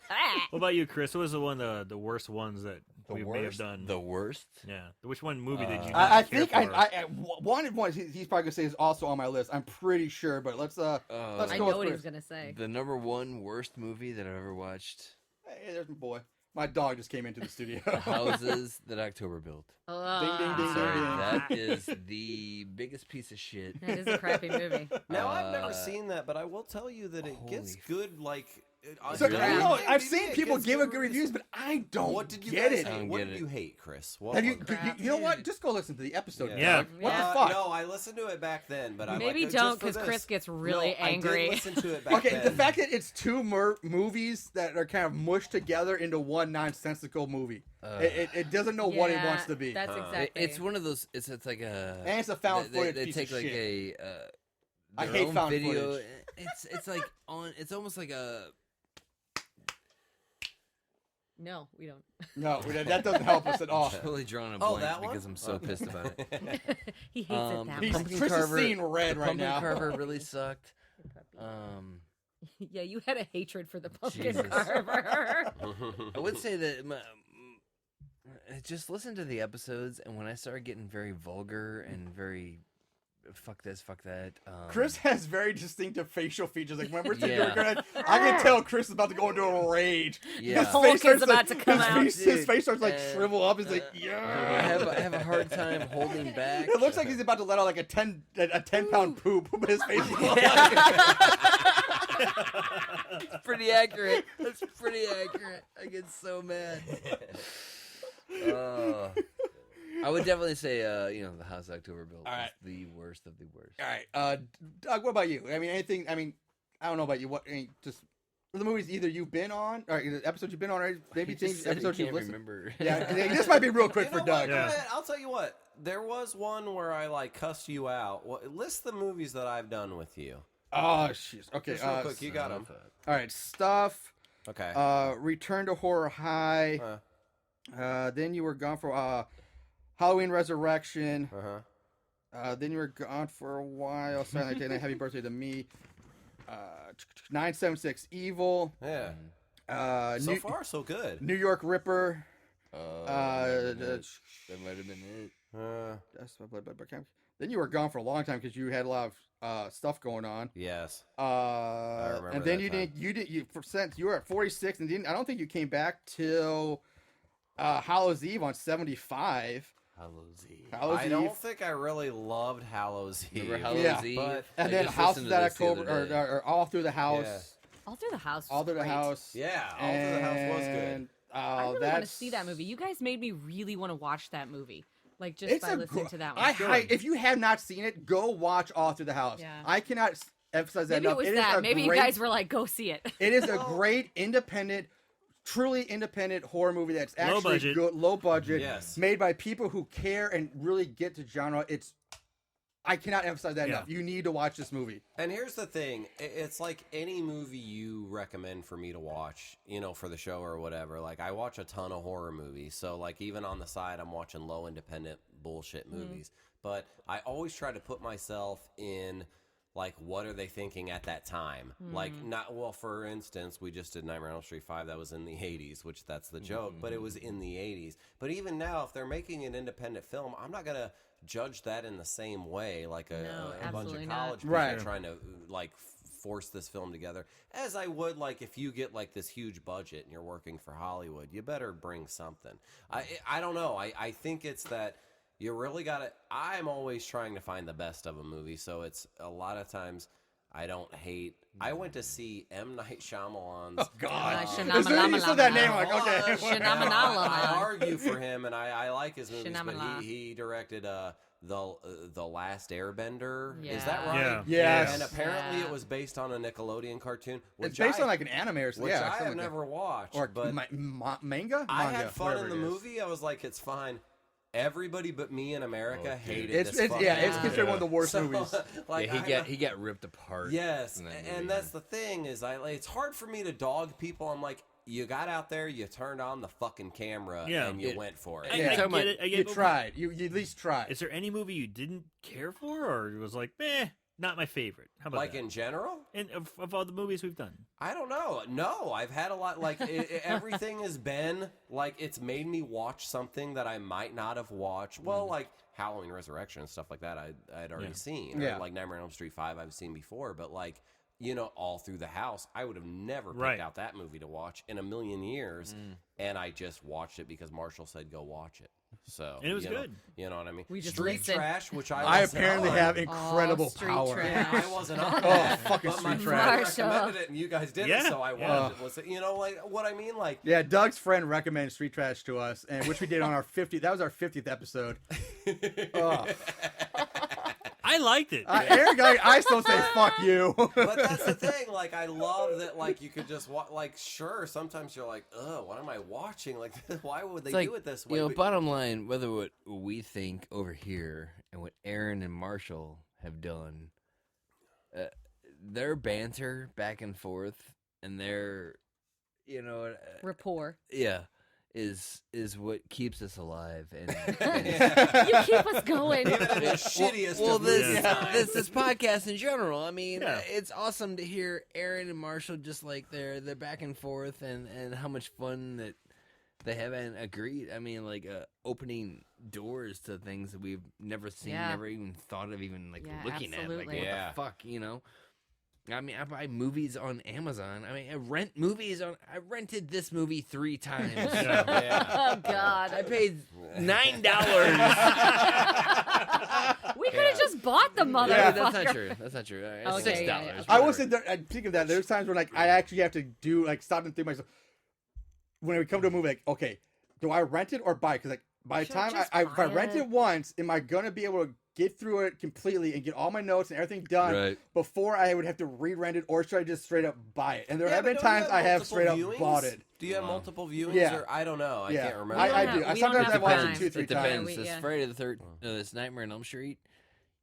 Ah. What about you, Chris? What was the worst ones that The we worst? may have done? The worst? Yeah. Which one movie did you? Not I care think for? one he's probably gonna say is also on my list. I'm pretty sure, but let's I go know with what he Chris. was gonna say. The number 1 worst movie that I've ever watched. Hey, there's my boy. My dog just came into the studio. Houses That October Built. Ding, ding, ding, That is the biggest piece of shit. That is a crappy movie. Now I've never Uh, seen that, but I will tell you that it gets holy good. Like, So, good you on know, I've IMDb, seen it people gets give it good reviews. reviews, but I don't What did you get guys it. I hate? don't What get did it. you hate, Chris? What Have you, was it? you know what? Just go listen to the episode. Yeah. Doug. What Yeah. the fuck? No, I listened to it back then, but I Maybe like, don't, just for 'cause this. Chris gets really No, I angry. did listen to it back Okay, then. the fact that it's 2 movies that are kind of mushed together into one nonsensical movie. It doesn't know what it Yeah, wants to be. That's It- exactly. It's one of those. It's like a. And it's a found they, footage They piece take of like shit. a. I Their hate own found video. footage. It's like on. It's almost like a. No, we don't. No, that doesn't help us at all. Totally drawn a Oh, blank that one? because I'm so pissed about it. He hates it that He's- much. Pumpkin Chris is Carver. seeing red the right Pumpkin now. Carver really sucked. Yeah, you had a hatred for the pumpkin Jesus. carver. I would say that. Just listen to the episodes, and when I start getting very vulgar and very. Fuck this, fuck that. Chris has very distinctive facial features. Like when we're taking Yeah. a record, I can tell Chris is about to go into a rage. Yeah. His Hulk face is starts about to come out. His face starts like Dude, shrivel up. He's like, I yeah. have a hard time holding back. It looks like he's about to let out like a 10-pound poop, but his face is It's pretty accurate. That's pretty accurate. I get so mad. I would definitely say, the House October Built All right. is the worst of the worst. All right, Doug. What about you? I mean, anything? I mean, I don't know about you. What? Just the movies either you've been on, or the episodes you've been on, or maybe He just things said he episodes you've can't listened. remember. Yeah, this might be real quick You for know what? Doug. Yeah. Go ahead. I'll tell you what. There was one where I like cussed you out. Well, list the movies that I've done with you. Oh, jeez. Okay. Just real quick, you got them. All right, Stuff. Okay. Return to Horror High. Then you were gone for Halloween Resurrection. Then you were gone for a while. Silent Night, Happy Birthday to Me. 976 Evil. Yeah. So far, so good. New York Ripper. That might have been it. That's my blood. Then you were gone for a long time because you had a lot of stuff going on. Yes. And then that you time. didn't. You were at 46, and didn't. I don't think you came back till Hallows Eve on 75. Hallows Eve. Hallows I Eve. don't think I really loved Hallows Eve. Remember Hallows Yeah. Eve? But- And I then just House listened of to that this the other October, day. or All Through the House. Yeah. All Through the House. All Through the great. House. Yeah, All Through the House was good. And, I really want to that's- see that movie. You guys made me really want to watch that movie. Like just It's by listening to that one. if you have not seen it, go watch All Through the House. Yeah. I cannot emphasize that Maybe it enough. was is that. a Maybe great- you guys were like, go see it. It is a great independent, truly independent horror movie that's actually budget. good, low budget, Yes. made by people who care and really get to genre. I cannot emphasize that Yeah. enough. You need to watch this movie. And here's the thing. It's like any movie you recommend for me to watch, for the show or whatever. Like, I watch a ton of horror movies. So, like, even on the side, I'm watching low independent bullshit movies. But I always try to put myself in, like, what are they thinking at that time? Like, for instance, we just did Nightmare on Elm Street 5. That was in the 80s, which that's the joke. But it was in the 80s. But even now, if they're making an independent film, I'm not going to judge that in the same way, like No, a bunch absolutely of not. college people Right. trying to like force this film together, as I would like if you get like this huge budget and you're working for Hollywood, you better bring something. I don't know. I think it's that you really got to. I'm always trying to find the best of a movie, so it's a lot of times I don't hate. I went to see M. Night Shyamalan's. Oh God! As As soon as you said that name, I'm like, okay. I argue for him, and I like his movies, but Shyamalan. he directed the Last Airbender. Is Yeah. that right? Yeah. Yes. And apparently Yeah. it was based on a Nickelodeon cartoon, which It's based I, on like an anime or something. which Yeah, I something have like that. never watched. Or but manga. I Manga, had fun whatever in the it is. movie. I was like, it's fine. Everybody but me in America hated It's this. it's fucking yeah, it's movie. considered one of the worst So, movies. like, He got ripped apart. Yes, in that and movie. that's the thing is it's hard for me to dog people. I'm like, you got out there, you turned on the fucking camera, Yeah. and you went for it. I, Yeah. I Talking get about- it. I get You it. tried. You at least tried. Is there any movie you didn't care for, or it was like, not my favorite? How about Like that? in general, And of all the movies we've done? I don't know. No, I've had a lot. Like everything has been like it's made me watch something that I might not have watched. Well, like Halloween Resurrection and stuff like that, I'd already seen. Yeah. Or like Nightmare on Elm Street 5, I've seen before. But like All Through the House, I would have never picked Right. out that movie to watch in a million years, and I just watched it because Marshall said go watch it. So And it was you know- good. You know what I mean? We just Street listened. Trash, which I wasn't apparently on. have incredible Street power. Trash. I wasn't on Oh, that. fucking but my Street friend Trash. recommended it, and you guys did it, Yeah, so I yeah. watched it. Like what I mean? Like, Yeah, Doug's friend recommended Street Trash to us, and which we did on our 50th. That was our 50th episode. Oh. I liked it. Aaron, I still say fuck you. but that's the thing. Like, I love that. Like, you could just watch. Like, sure, sometimes you're like, ugh, what am I watching? Like, why would they It's like, do it this way? But- bottom line, whether what we think over here and what Aaron and Marshall have done, their banter back and forth and their, Rapport. yeah, is what keeps us alive. And, You keep us going. Even in the shittiest well, of movies. this podcast in general. I mean, Yeah. it's awesome to hear Aaron and Marshall just like their back and forth and how much fun that they haven't agreed. I mean, like opening doors to things that we've never seen, Yeah. never even thought of, even like Yeah, looking at. Like, absolutely. what Yeah. the fuck, I mean, I buy movies on Amazon. I mean, I rent movies on. I rented this movie 3 times. Yeah. Oh God. I paid $9. We could have just bought the motherfucker. Yeah. That's not true. That's not true. It's Okay, $6. yeah, yeah. I will say, speaking of that, there's times when like I actually have to do like stop and think myself. When we come to a movie, like, okay, do I rent it or buy it? Because like by the Sure, time just if I buy rent it. it once, am I gonna be able to get through it completely and get all my notes and everything done Right. before I would have to re-rent it, or should I just straight up buy it? And there Yeah, have but been don't you times I have multiple straight up viewings? bought it. Do you have multiple viewings? Yeah. Or I don't know. I Yeah. can't remember. I don't do. have- we don't Sometimes have I watch time. it 2-3 It depends. times. This Yeah. Friday the third, this Nightmare on Elm Street,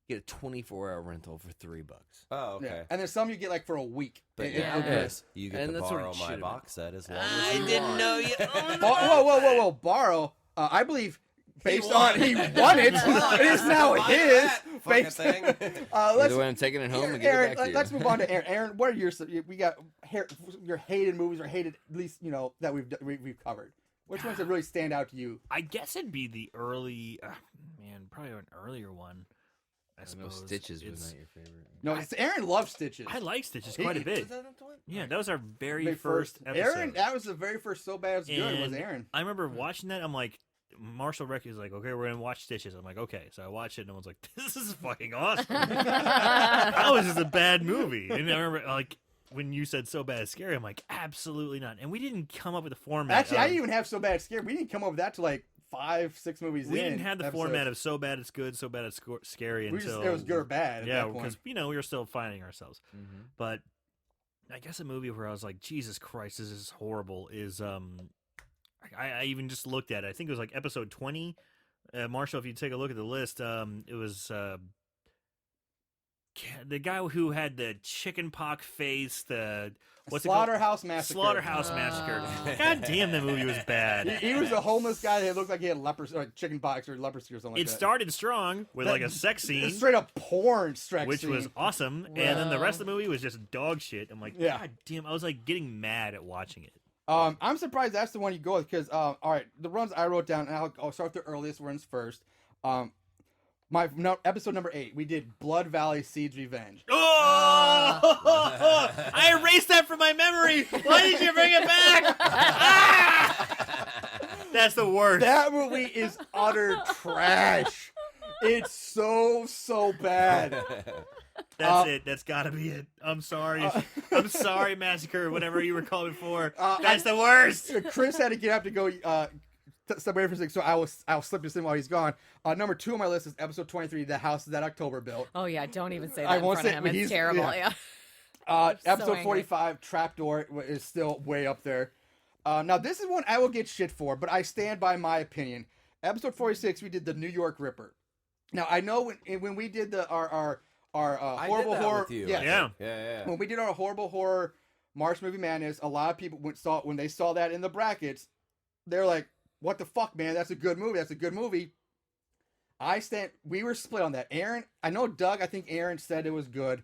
you get a 24-hour rental for $3. Oh, okay. Yeah. And there's some you get like for a week. But And- yeah, and- Chris, you get And to that's what it borrow my should've been. box set as long as I you didn't want. know you owned Whoa, whoa, whoa, whoa! Borrow. I believe based won. on he won it. It is now Buy his. that fucking Based, thing. let's Either way, I'm taking it home and give Aaron, it back to you. let's move on to Aaron. Aaron, what are we got your hated movies or hated at least that we've covered? Which ones that really stand out to you? I guess it'd be the early, probably an earlier one. I I know suppose Stitches was It's- not your favorite. No, Aaron loves Stitches. I like Stitches quite a bit. Was that the one? Yeah, that was our very Very first episode. Aaron, that was the very first So Bad It's Good was And Aaron. I remember watching that. I'm like, Marshall Reck is like, okay, we're gonna watch Stitches. I'm like, okay. So I watched it, and I was like, this is fucking awesome. That was just a bad movie. And I remember like when you said So Bad It's Scary, I'm like, absolutely not. And we didn't come up with a format. Actually, I of- didn't even have So Bad It's Scared. We didn't come up with that till like 5-6 movies we in. didn't have the episodes. format of So Bad It's Good, So Bad It's Scary We just, until it was good or bad. At yeah, that point. because we were still finding ourselves. Mm-hmm. But I guess a movie where I was like, Jesus Christ, this is horrible. Is I even just looked at it. I think it was like episode 20. Marshall, if you take a look at the list, it was the guy who had the chicken pox face. What's it called? Slaughterhouse Massacre. Slaughterhouse Massacre. God damn, that movie was bad. He was a homeless guy that looked like he had leprosy, or chicken pox or leprosy or something like It that. started strong with like a sex scene, Straight up porn sex which scene. was awesome, and then the rest of the movie was just dog shit. I'm like, Yeah. God damn! I was like getting mad at watching it. I'm surprised that's the one you go with because, all right, the runs I wrote down, and I'll start with the earliest runs first. Episode number 8, we did Blood Valley Seeds Revenge. Oh! I erased that from my memory. Why did you bring it back? Ah! That's the worst. That movie is utter trash. It's so bad. That's it. That's got to be it. I'm sorry. I'm sorry, Massacre, whatever you were calling for. That's the worst. Chris had to get up to go step away for a second, so I'll slip this in while he's gone. Number 2 on my list is episode 23, The House That October Built. Oh yeah, don't even say that I in won't front say- of him. he's- It's terrible. yeah. Yeah. Episode angry. 45, Trapdoor, is still way up there. Now, this is one I will get shit for, but I stand by my opinion. Episode 46, we did the New York Ripper. Now, I know when we did our I horrible did that horror, with you. Yeah. Yeah. when we did our horrible horror March Movie Madness, a lot of people when they saw that in the brackets, they're like, "What the fuck, man? That's a good movie. That's a good movie." We were split on that. Aaron, I know Doug. I think Aaron said it was good.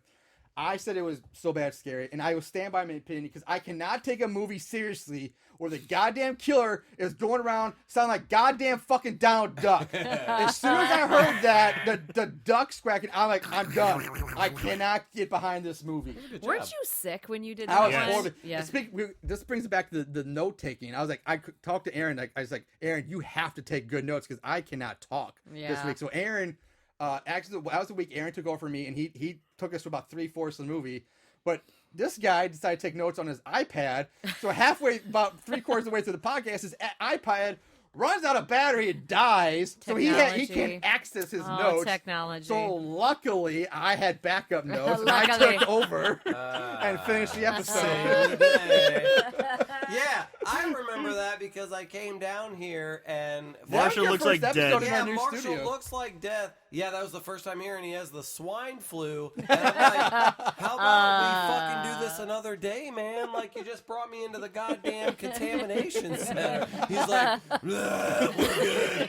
I said it was So Bad It's Scary, and I will stand by my opinion because I cannot take a movie seriously where the goddamn killer is going around sounding like goddamn fucking Donald Duck. As soon as I heard that, the duck squawking, I'm like, I'm done. I cannot get behind this movie. Weren't you sick when you did I that was Yes. one? horrible. Yeah. This brings it back to the note taking. I was like, I could talk to Aaron. I was like, Aaron, you have to take good notes because I cannot talk this Yeah. week. So Aaron, actually, that was the week Aaron took over for me, and he took us for about 3/4 of the movie. But this guy decided to take notes on his iPad. So halfway, about 3/4 of the way through the podcast, his iPad runs out of battery and dies. So he Technology. can't access his Oh, notes. technology. So luckily, I had backup notes, and I Luckily. took over and finished the episode. Save the day. Yeah, I remember that because I came down here and Marshall your looks first like episode dead. in our yeah, new Marshall studio. looks like death. Yeah, that was the first time here, and he has the swine flu. And I'm like, how about we fucking do this another day, man? Like, you just brought me into the goddamn contamination center. He's like, we're good.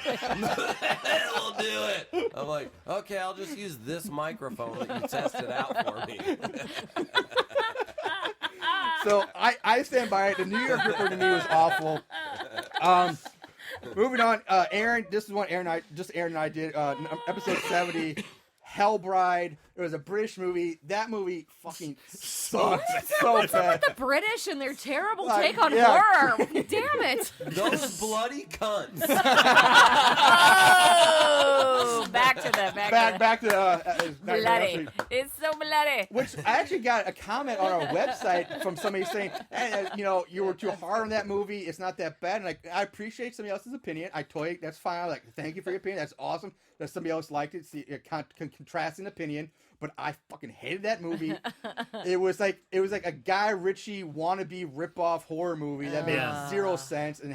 We'll do it. I'm like, okay, I'll just use this microphone that you tested out for me. So I stand by it. The New York Ripper to me was awful. Moving on, Aaron. This is one Aaron and I did. Episode 70, Hellbride. It was a British movie. That movie fucking sucked so bad. The British and their terrible Like, take on yeah. horror. Damn it. Those bloody cunts. Oh, back to the Back to bloody. It's so bloody. Which I actually got a comment on our website from somebody saying, hey, you were too hard on that movie. It's not that bad. And I appreciate somebody else's opinion. That's fine. I'm like, thank you for your opinion. That's awesome that somebody else liked it. See, contrasting opinion. But I fucking hated that movie. It was like a Guy Ritchie wannabe ripoff horror movie that made zero sense and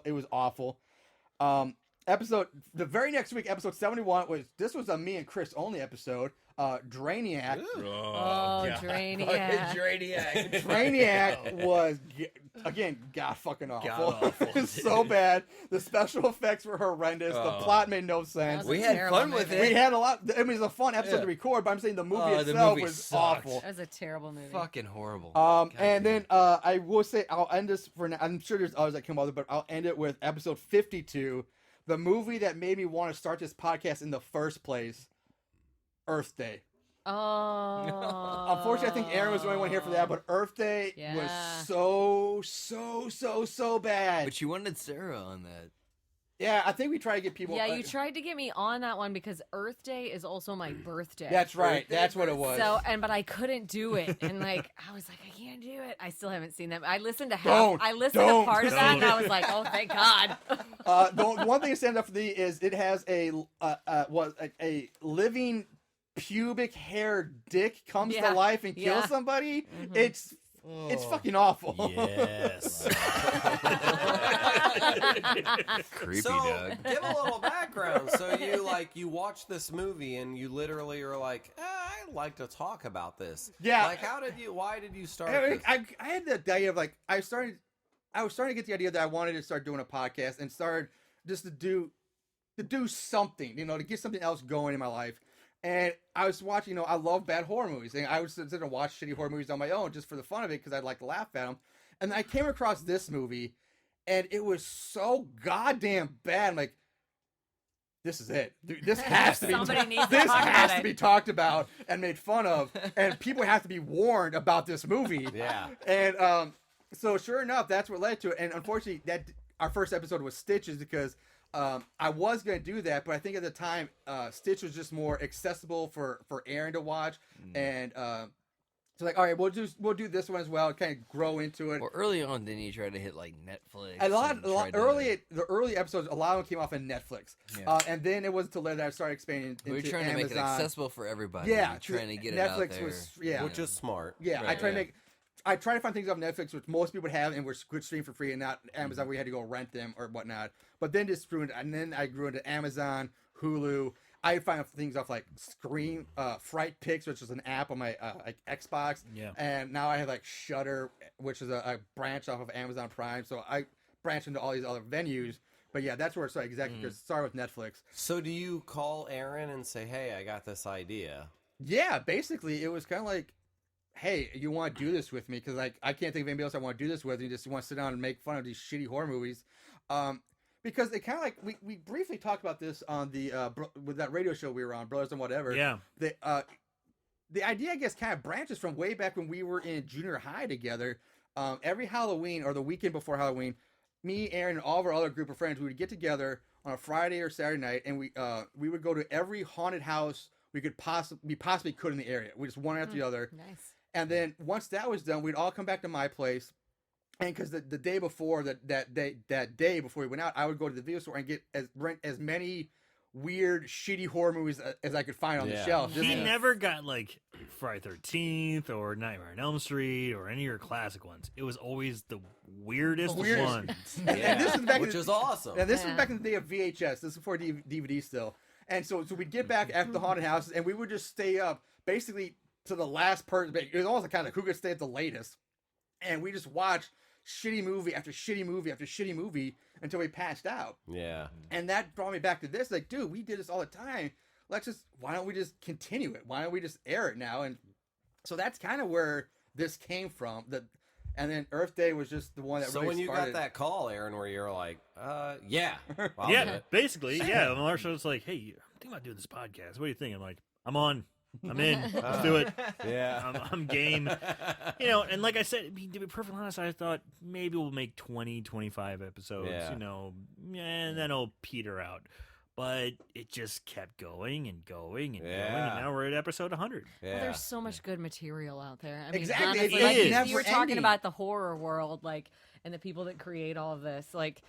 it was awful. The very next week, episode 71 was a me and Chris only episode. Drainiac. Oh, Drainiac. Drainiac. Drainiac was again, god fucking awful. God-awful, It's so bad. The special effects were horrendous. The Oh. plot made no sense. That was We a had terrible fun with movie. it. We had a lot. I mean, it was a fun episode Yeah. to record, but I'm saying the movie Oh, the itself movie was sucked. awful. That was a terrible movie. Fucking horrible. And God then I will say I'll end this for now. I'm sure there's others that come out, but I'll end it with episode 52, the movie that made me want to start this podcast in the first place, Earth Day. Oh. Unfortunately, I think Aaron was the only one here for that, but Earth Day Yeah. was so bad. But you wanted Sarah on that. Yeah, I think we try to get people. Yeah, you tried to get me on that one because Earth Day is also my birthday. That's right. Earth Day That's what it was. So but I couldn't do it, and like I was like, I can't do it. I still haven't seen that. I listened to Don't. I listened Don't. to part of that, and I was like, oh, thank God. The one thing that stands out for me is it has a living pubic hair dick comes to Yeah. life and kills Yeah. somebody. Mhm. It's fucking awful. Yes. Creepy So dog. give a little background. So you watch this movie and you literally are like, I'd like to talk about this. Yeah. Like why did you start this? I had the idea of like I was starting to get the idea that I wanted to start doing a podcast and started just to do something, to get something else going in my life. And I was watching, I love bad horror movies, and I was sitting and watch shitty horror movies on my own just for the fun of it because I'd like to laugh at them. And I came across this movie, and it was so goddamn bad. I'm like, this is it. Dude, this has to be. Somebody needs to This talk has about to it. be talked about and made fun of, and people have to be warned about this movie. Yeah. And so sure enough, that's what led to it. And unfortunately, that our first episode was Stitches because I was gonna do that, but I think at the time Stitch was just more accessible for Aaron to watch, and so like, all right, we'll do this one as well, kind of grow into it. Well, early on, then you tried to hit like Netflix. A lot and tried to- the early episodes, a lot of them came off on Netflix, Yeah. and then it wasn't until later that I started expanding into We were trying to make it Amazon. accessible for everybody. Yeah, trying to get Netflix it out there. was yeah, Which is smart. yeah. I Right, try to yeah. make. I try to find things off Netflix, which most people have, and were could stream for free, and not Amazon, where you had to go rent them or whatnot. But then and then I grew into Amazon, Hulu. I find things off like Scream, Fright Picks, which is an app on my like Xbox. Yeah. And now I have like Shudder, which is a branch off of Amazon Prime. So I branch into all these other venues. But yeah, that's where it started exactly. Because it started with Netflix. So do you call Aaron and say, hey, I got this idea? Yeah, basically, it was kind of like, hey, you want to do this with me? Because like I can't think of anybody else I want to do this with. You just want to sit down and make fun of these shitty horror movies. Because it kind of like we briefly talked about this on the with that radio show we were on, Brothers and Whatever. Yeah. The idea, I guess, kind of branches from way back when we were in junior high together. Every Halloween or the weekend before Halloween, me, Aaron, and all of our other group of friends, we would get together on a Friday or Saturday night, and we would go to every haunted house we possibly could in the area. We just one after the other. Nice. And then once that was done, we'd all come back to my place. And because the day before that day before we went out, I would go to the video store and rent as many weird, shitty horror movies as I could find on the Yeah. shelf. He Just- never got like Friday 13th or Nightmare on Elm Street or any of your classic ones. It was always the weirdest Weirdest. ones. And this is back Which in, is awesome. And this was Yeah. back in the day of VHS. This is before DVD still. And so we'd get back after the haunted houses, and we would just stay up basically to the last person. It was almost kind of who could stay at the latest. And we just watched shitty movie after shitty movie after shitty movie until we passed out. Yeah. And that brought me back to this. Like, dude, we did this all the time. Why don't we just continue it? Why don't we just air it now? And so that's kind of where this came from. And then Earth Day was just the one that So really when you started. got that call, Aaron, where you're like, yeah, I'll do Yeah, it. basically. Yeah. Marshall was like, hey, I'm thinking about doing this podcast. What do you think? I'm like, I'm on. I'm in. Let's do it. Yeah. I'm game. You know, and like I said, to be perfectly honest, I thought maybe we'll make 20, 25 episodes, Yeah. you know, and then it'll peter out. But it just kept going and going and going, Yeah. and now we're at episode 100. Yeah. Well, there's so much good material out there. I mean, Exactly, honestly, it like, is. you were Never talking ending. about the horror world, like, and the people that create all of this, like,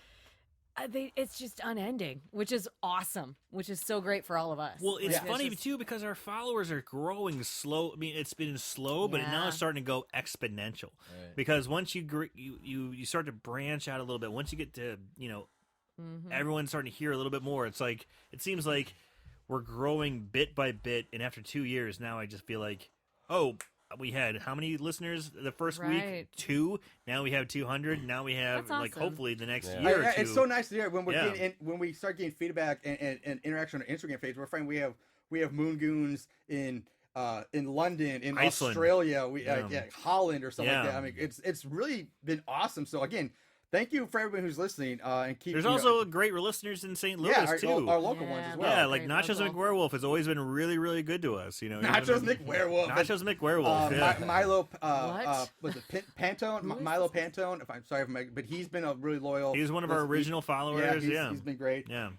it's just unending, which is awesome, which is so great for all of us. Well, it's Yeah. funny just- too because our followers are growing slow. I mean, it's been slow, but now Yeah. it's starting to go exponential. Right. Because once you start to branch out a little bit, once you get to Mhm. everyone's starting to hear a little bit more. It's like it seems like we're growing bit by bit, and after 2 years, now I just feel like, oh, we had how many listeners the first Right. week? 2. Now we have 200. Now we have That's like awesome. hopefully the next Yeah. year or Yeah, 2. it's so nice to hear when we're Yeah. when we start getting feedback and interaction on our Instagram page. We're finding we have Moon Goons in London, in Iceland. Australia, Yeah. Holland or something like Yeah. that. I mean, it's really been awesome. So again, thank you for everyone who's listening. And keep. There's you know, also great listeners in St. Louis our, too. our local ones as well. yeah, like Great Nachos local. McWerewolf has always been really, really good to us. You know, Nachos even- McWerewolf. Nachos McWerewolf. yeah. Milo, What? was it Pantone? Who is Milo this? Pantone. If I'm sorry, but he's been a really loyal. He was one of our listen- original followers. Yeah, he's been great. yeah.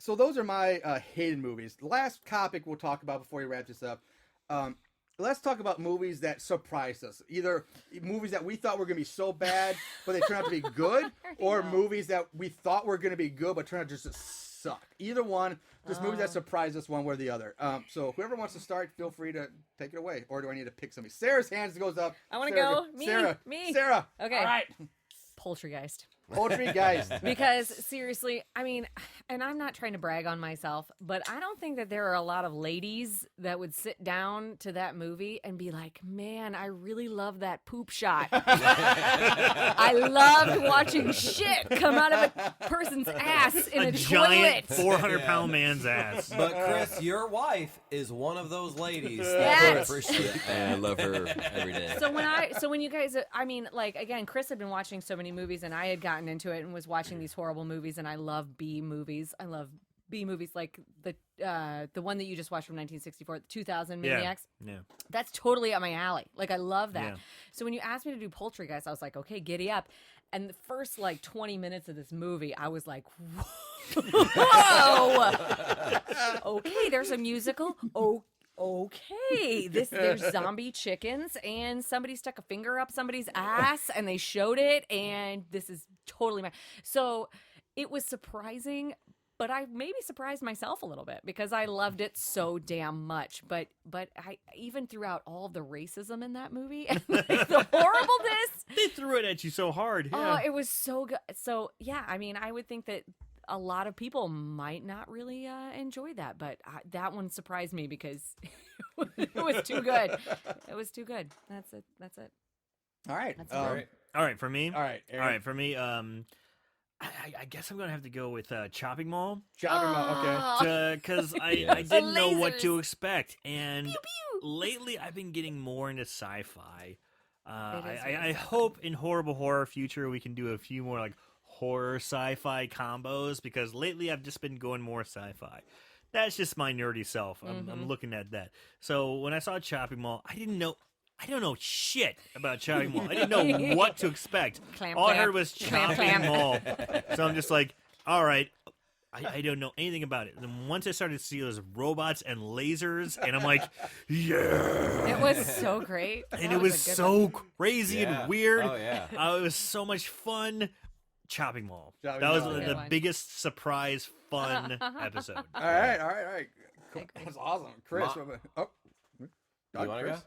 So those are my hated movies. The last topic we'll talk about before we wrap this up. Let's talk about movies that surprised us. Either movies that we thought were going to be so bad, but they turned out to be good, or movies that we thought were going to be good, but turned out just to suck. Either one, just movies that surprised us one way or the other. So whoever wants to start, feel free to take it away. Or do I need to pick somebody? Sarah's hands goes up. I wanna Sarah, go. Me. Sarah. Okay. All right. Poultrygeist. Poultry guys. Because seriously, I mean, and I'm not trying to brag on myself, but I don't think that there are a lot of ladies that would sit down to that movie and be like, man, I really love that poop shot. I loved watching shit come out of a person's ass in a giant toilet. 400-pound man's ass. But Chris, your wife is one of those ladies that Yes. would appreciate that. And I love her every day. So when you guys, I mean, like, again, Chris had been watching so many movies and I had gotten into it and was watching these horrible movies, and I love B movies. I love B movies like the one that you just watched from 1964, the 2000 Maniacs. Yeah. That's totally up my alley. Like, I love that. Yeah. So when you asked me to do Poultrygeist, I was like, okay, giddy up. And the first like 20 minutes of this movie, I was like, whoa. Okay, there's a musical. Oh, okay. There's zombie chickens, and somebody stuck a finger up somebody's ass, and they showed it, and this is totally my. So it was surprising. But I maybe surprised myself a little bit because I loved it so damn much. But I even throughout all of the racism in that movie and like, the horribleness. They threw it at you so hard. Oh, Yeah. it was so good. So yeah, I mean, I would think that a lot of people might not really enjoy that, but that one surprised me because it was too good. It was too good. That's it. That's it. All right. That's Great. All right, for me. All right. All right, for me. I guess I'm gonna have to go with Chopping Mall. Chopping Mall. Okay. Oh. Because I Yes. didn't know what lasers. to expect, and lately I've been getting more into sci-fi. I hope in Horrible Horror future we can do a few more like horror sci-fi combos, because lately I've just been going more sci-fi. That's just my nerdy self. I'm looking at that. So when I saw Chopping Mall, I don't know shit about Chopping Mall. I didn't know what to expect. Clamp, All I clamp. heard was Clamp, Chopping clamp. Mall. So I'm just like, all right. I don't know anything about it. And then once I started to see those robots and lasers, and I'm like, yeah. It was so great. And That it was a good so one. crazy Yeah. and weird. Oh, yeah. It was so much fun. Chopping Mall. Chopping That was Mall. the Good one. biggest surprise fun episode. All right. Cool. agree. That's awesome, Chris. Ma- Oh, You want to go? Chris?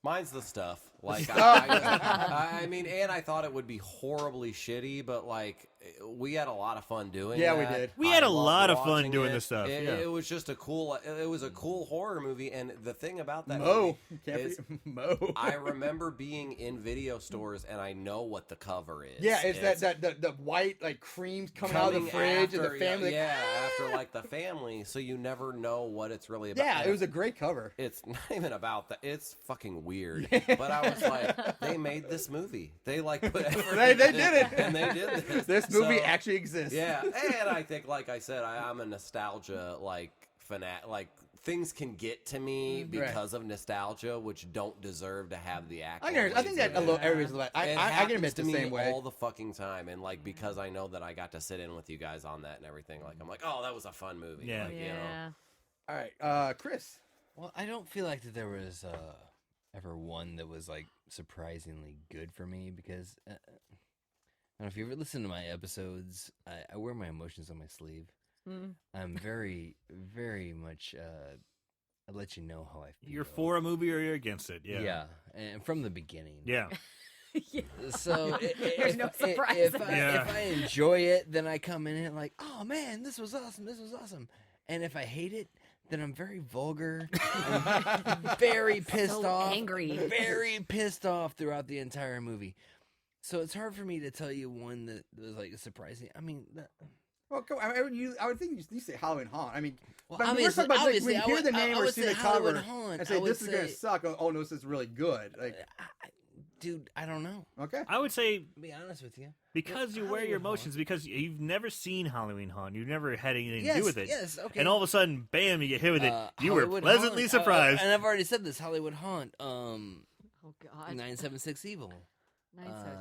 Mine's the stuff. Like, I mean, and I thought it would be horribly shitty, but like, we had a lot of fun doing. Yeah, we that. did. We had I a loved lot of fun watching doing it. this stuff, yeah. It was just a cool. It was a cool horror movie, and the thing about that Mo. movie Can't is, forget Mo. I remember being in video stores, and I know what the cover is. Yeah, it's that the white like creams coming out of the fridge and the family. Yeah, after like the family, so you never know what it's really about. Yeah, And it was a great cover. it's not even about that. It's fucking weird. But I was like, they made this movie. They like put effort. They into did it. and they did this. This movie So, actually exists. Yeah, and I think, like I said, I'm a nostalgia like fanat. Like things can get to me because of nostalgia, which don't deserve to have the accolades. I think that a little everybody's like It I can happens admit to the me same way. all the fucking time, and like because I know that I got to sit in with you guys on that and everything. Like I'm like, oh, that was a fun movie. Yeah. Like, you know. Yeah. All right, Chris. Well, I don't feel like that there was ever one that was like surprisingly good for me because I don't know if you ever listen to my episodes. I wear my emotions on my sleeve. Mm. I'm very, very much. I let you know how I feel. You're for a movie or you're against it. Yeah. Yeah, and from the beginning. Yeah. So There's no surprise. if I enjoy it, then I come in and like, oh man, this was awesome. This was awesome. And if I hate it, that I'm very vulgar, I'm very pissed So off, angry. very pissed off throughout the entire movie. So it's hard for me to tell you one that was like surprising. I mean, Well, come on, I would think you say Halloween Haunt. I mean, well, but we're talking about, like, obviously, when I you hear would- the name I or would see say the Halloween cover Haunt. and say I would this is gonna say- suck. Oh no, this is really good. Like, dude, I don't know. okay, I would say To be honest with you. because you wear Halloween your Haunt. emotions, because you've never seen Halloween Haunt, you've never had anything to Yes, do with it, yes, okay. and all of a sudden, bam, you get hit with it. You were Hollywood pleasantly Haunt. surprised. And I've already said this. Hollywood Haunt. Oh God. 976 Evil.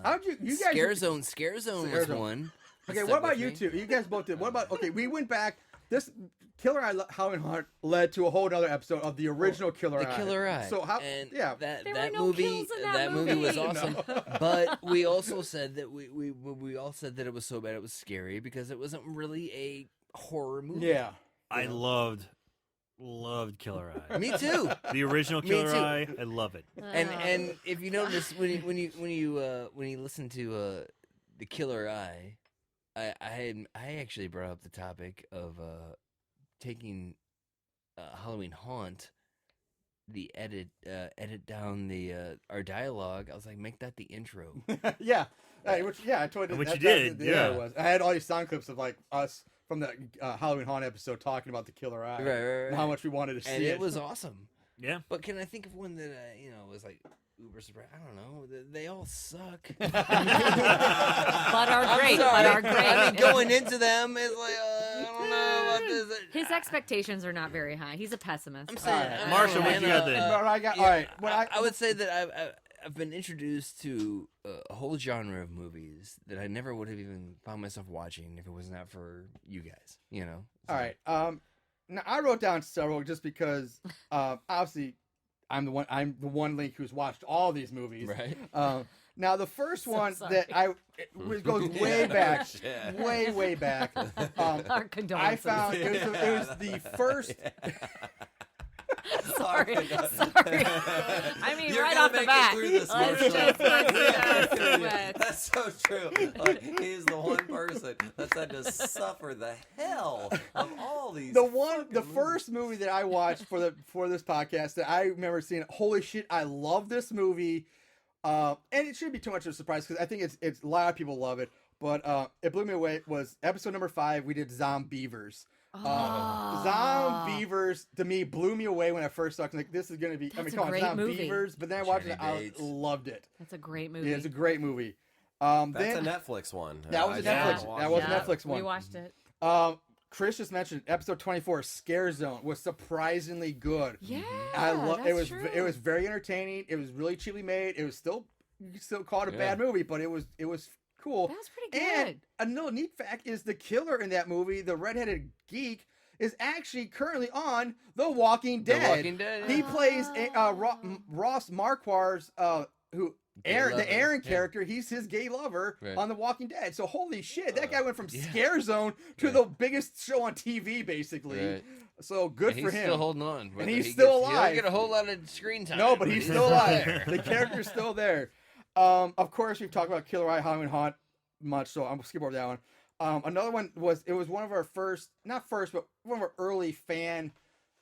how'd you guys? Scare Zone was Scare Zone. one. Okay, Stuck what about with you me. two? You guys both did. What about? Okay, we went back. This Killer Eye Halloween Haunt led to a whole other episode of the original Killer The Eye. Killer Eye. So how? And yeah. that There that were no movie kills in that movie was movie. awesome. But we also said that we all said that it was so bad it was scary because it wasn't really a horror movie. Yeah. I loved Killer Eye. Me too. The original Me Killer too. Eye, I love it. And if you notice when you listen to the Killer Eye, I actually brought up the topic of taking Halloween Haunt, the edit down the our dialogue. I was like, make that the intro. Yeah. I told you. Which that, you did, that yeah. it was. I had all these sound clips of like us from the Halloween Haunt episode talking about the Killer Eye, Right. and how much we wanted to see And it. it was awesome. Yeah. But can I think of one that was like uber surprised? I don't know. They all suck. But are I'm great. sorry. But are great. I mean, going into them is like I don't know about this. His expectations are not very high. He's a pessimist. I'm saying, All right. Marshall, what you got then? But I got all right. What I would say that I've been introduced to a whole genre of movies that I never would have even found myself watching if it was not for you guys. You know. All right. Now I wrote down several just because obviously I'm the one Link who's watched all these movies. Right. Now the first So one sorry. that it goes way back, Shit. way back. Our I condolences. found it was the first. sorry. I mean, You're right gonna off the make it bat. through this, let's Marshall. just with- That's so true. Like, he's the one person that's had to suffer the hell of all these. The first movie that I watched for this podcast that I remember seeing. Holy shit! I love this movie, and it shouldn't be too much of a surprise because I think it's a lot of people love it. But it blew me away. Was episode number 5? We did Zombievers. Zombievers to me blew me away when I first saw it. Like, this is gonna be. That's a come on, great movie. Zombievers. But then I watched it. Jenny I Bates. loved it. That's a great movie. Yeah, it's a great movie. That's Then a Netflix one. That was I a just Netflix- haven't watched that was a it. Netflix one. We watched it. Chris just mentioned episode 24, Scare Zone, was surprisingly good. Yeah, It that's was very entertaining. It was really cheaply made. It was still, you could still call it a Yeah. bad movie, but it was cool. That was pretty And good. another neat fact is the killer in that movie, the redheaded geek, is actually currently on The Walking The Dead. Walking Dead. He plays Ross Marquardt's Gay Aaron, lover. the Aaron Yeah. character. He's his gay lover Right. on The Walking Dead. So holy shit, that guy went from yeah. Scare Zone to Right. the biggest show on TV, basically. Right. So good And for he's him. still holding on. whether he's he still gets- He alive. don't get a whole lot of screen time. No, but he's still alive. there. The character's still there. Of course, we've talked about Killer Eye, Halloween Haunt much, so I'm gonna skip over that one. Another one was one of our not first, but one of our early fan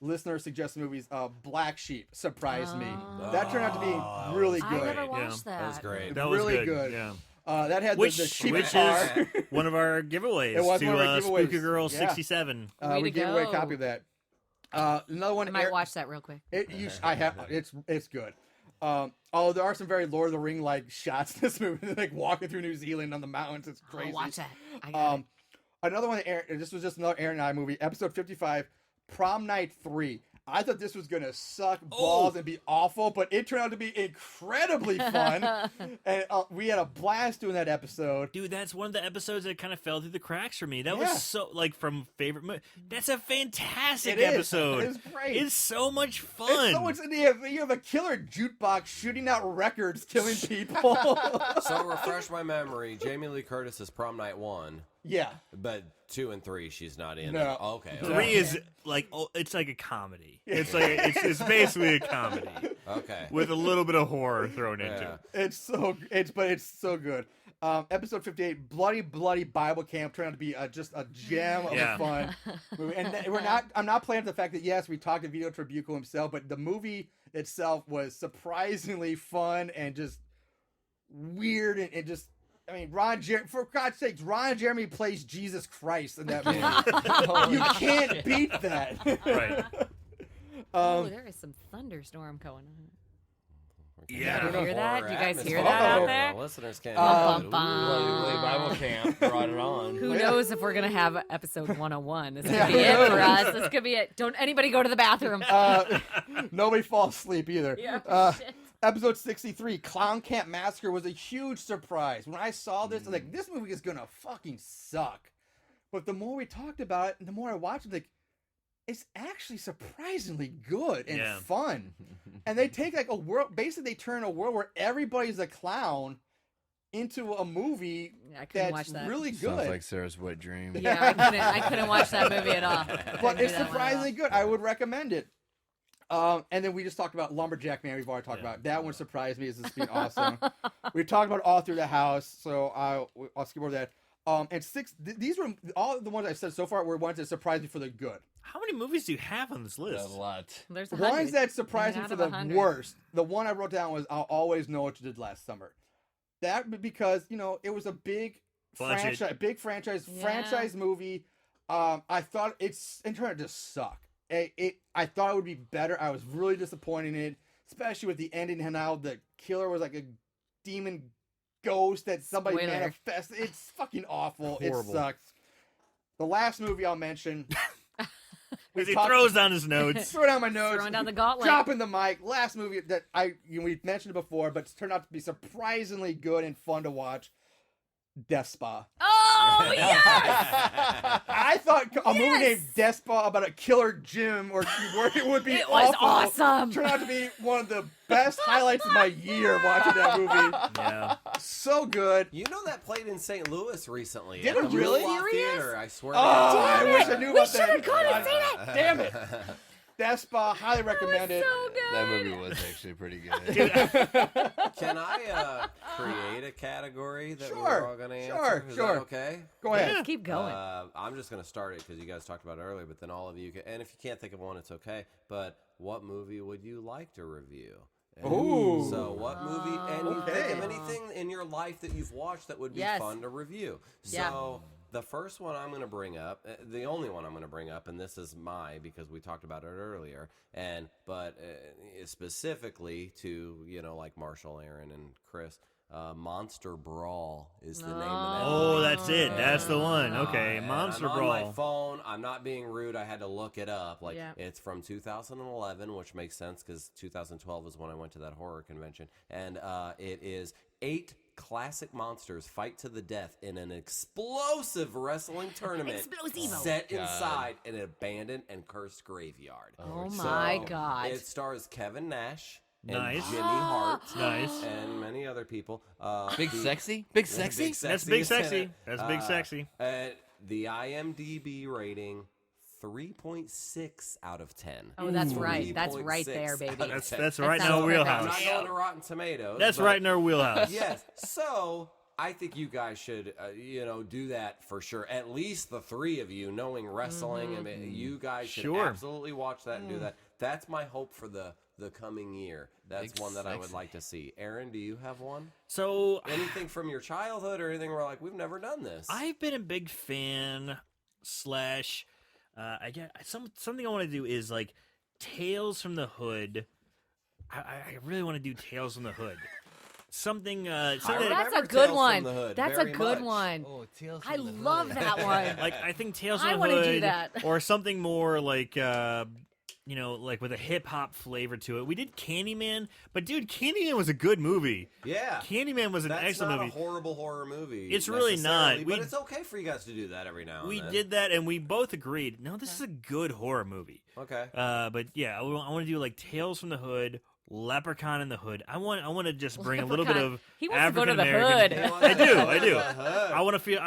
listener suggested movies. Black Sheep surprised me. That turned out to be really I good. never watched that. That was great. That was really good. good. Yeah. That had Which the sheep is car. one of our giveaways It was to one of our giveaways. Spooky Girl Yeah. 67. Way We to gave away a go. copy of that. Another one. I might watch that real quick. I have. It's good. Oh, there are some very Lord of the Ring like shots in this movie, like walking through New Zealand on the mountains. It's crazy. I'll watch that. I got it. Another one. This was just another Aaron and I movie. Episode 55, Prom Night 3. I thought this was gonna suck balls and be awful, but it turned out to be incredibly fun, and we had a blast doing that episode. Dude, that's one of the episodes that kind of fell through the cracks for me. That Yeah. was so, like, from favorite movie. That's a fantastic It is. episode. It's great. It's so much It's fun. so much. You have a killer jukebox shooting out records, killing people. So refresh my memory. Jamie Lee Curtis is Prom Night 1, Yeah. but 2 and 3 she's not in. No. Okay. 3 is like, it's like a comedy. It's like it's basically a comedy. Okay. with a little bit of horror thrown into Yeah. it. It's so good. Episode 58, Bloody Bible Camp, turned out to be just a gem of Yeah. a fun movie. And I'm not playing up the fact that yes, we talked to Vito Tribuco himself, but the movie itself was surprisingly fun and just weird and just. I mean, for God's sakes, Ron Jeremy plays Jesus Christ in that movie. You can't beat that. Right. Oh, there is some thunderstorm going on. Yeah. You hear that? You guys hear atmosphere. that out Uh-oh. there? The listeners can't. Bum, hear it. bum, Bloody bum. Bible Camp brought it on. Who knows if we're gonna have episode 101? This could Yeah, be who it for knows? us. This could be it. Don't anybody go to the bathroom. Nobody falls asleep either. Yeah, shit. Episode 63, Clown Camp Massacre was a huge surprise. When I saw this, I was like, this movie is gonna fucking suck. But the more we talked about it, and the more I watched it, like, it's actually surprisingly good and Yeah. fun. And they take like a world, basically they turn a world where everybody's a clown into a movie Yeah, I couldn't watch that's that. really Sounds good. like Sarah's wet dream. Yeah, I couldn't watch that movie at all. But Couldn't do it's that one at all. surprisingly good. I would recommend it. And then we just talked about Lumberjack Man. We've already talked about that one. Surprised me as this being awesome. We talked about All Through the House, so I'll skip over that. And these were all the ones I said so far were ones that surprised me for the good. How many movies do you have on this list? A lot. There's The 100. ones that surprised me Out for of the 100. worst. The one I wrote down was I'll Always Know What You Did Last Summer. That because it was a big Budget. franchise movie. I thought it turned out to suck. I thought it would be better. I was really disappointed in it, especially with the ending and how the killer was like a demon ghost that somebody Spoiler. manifested. It's fucking awful. Horrible. It sucks. The last movie I'll mention. As he throws down his notes. Throw down my notes. Throwing down the gauntlet. Dropping the mic. Last movie that we mentioned it before, but it's turned out to be surprisingly good and fun to watch. Death Spa. Oh yes! I thought a movie Yes! named Death Spa about a killer gym where it would be It was awful. awesome. Turned out to be one of the best highlights of my year watching that movie. Yeah. So good. You know that played in St. Louis recently. Did at it the really? Roosevelt Serious? Theater, I swear. Oh, I Damn wish it. I knew We about that. should have gone and seen it. Damn it. Death Spa, highly recommend it. So good. That movie was actually pretty good. Can I create a category that Sure, we're all going to answer? sure, Is sure. that okay? Go ahead. Let's keep going. I'm just going to start it because you guys talked about it earlier, but then all of you can, and if you can't think of one, it's okay. But what movie would you like to review? And Ooh. So what movie, and you Okay. think of anything in your life that you've watched that would be Yes. fun to review. Yeah. So the first one I'm going to bring up, the only one I'm going to bring up, and this is because we talked about it earlier, but specifically to, like Marshall, Aaron, and Chris, Monster Brawl is the name of that Oh, movie. that's it. That's the one. Okay, And Monster I'm Brawl. on my phone. I'm not being rude. I had to look it up. Like Yeah. it's from 2011, which makes sense because 2012 is when I went to that horror convention, and it is 8 classic monsters fight to the death in an explosive wrestling tournament Explosivo. set God. inside an abandoned and cursed graveyard. Oh So, my God. It stars Kevin Nash and Nice. Jimmy Hart Nice. and many other people. Big sexy? Big sexy? That's Big is in Sexy. it. That's Big Sexy. The IMDb rating 3.6 out of 10. Oh, that's right. That's 3.6 right there, baby. out of That's 10. that's right in sounds our perfect. I'm wheelhouse. not going to Rotten Tomatoes. That's but right in our wheelhouse. Yes. So I think you guys should, do that for sure. At least the three of you, knowing wrestling, I mean, you guys should Sure. absolutely watch that and do that. That's my hope for the coming year. That's Big one that I would sexy. like to see. Aaron, do you have one? So Anything from your childhood or anything where like we've never done this? I've been a big fan / I get something I want to do is like Tales from the Hood. I really want to do Tales from the Hood. Something That's remember a Tales good from one. the Hood That's a very good much. one. Oh, Tales I from the love Hood. that one. like I think Tales I from the wanna Hood do that. or something more like like with a hip hop flavor to it. We did Candyman, but dude, Candyman was a good movie. Yeah. Candyman was an That's excellent not movie. a horrible horror movie. It's really not. necessarily, We- but it's okay for you guys to do that every now and We then. did that, and we both agreed. No, this is a good horror movie. Okay. But yeah, I want to do like Tales from the Hood Leprechaun in the Hood. I want to just bring a little bit Leprechaun. of He wants to go to African the hood. American. I do. I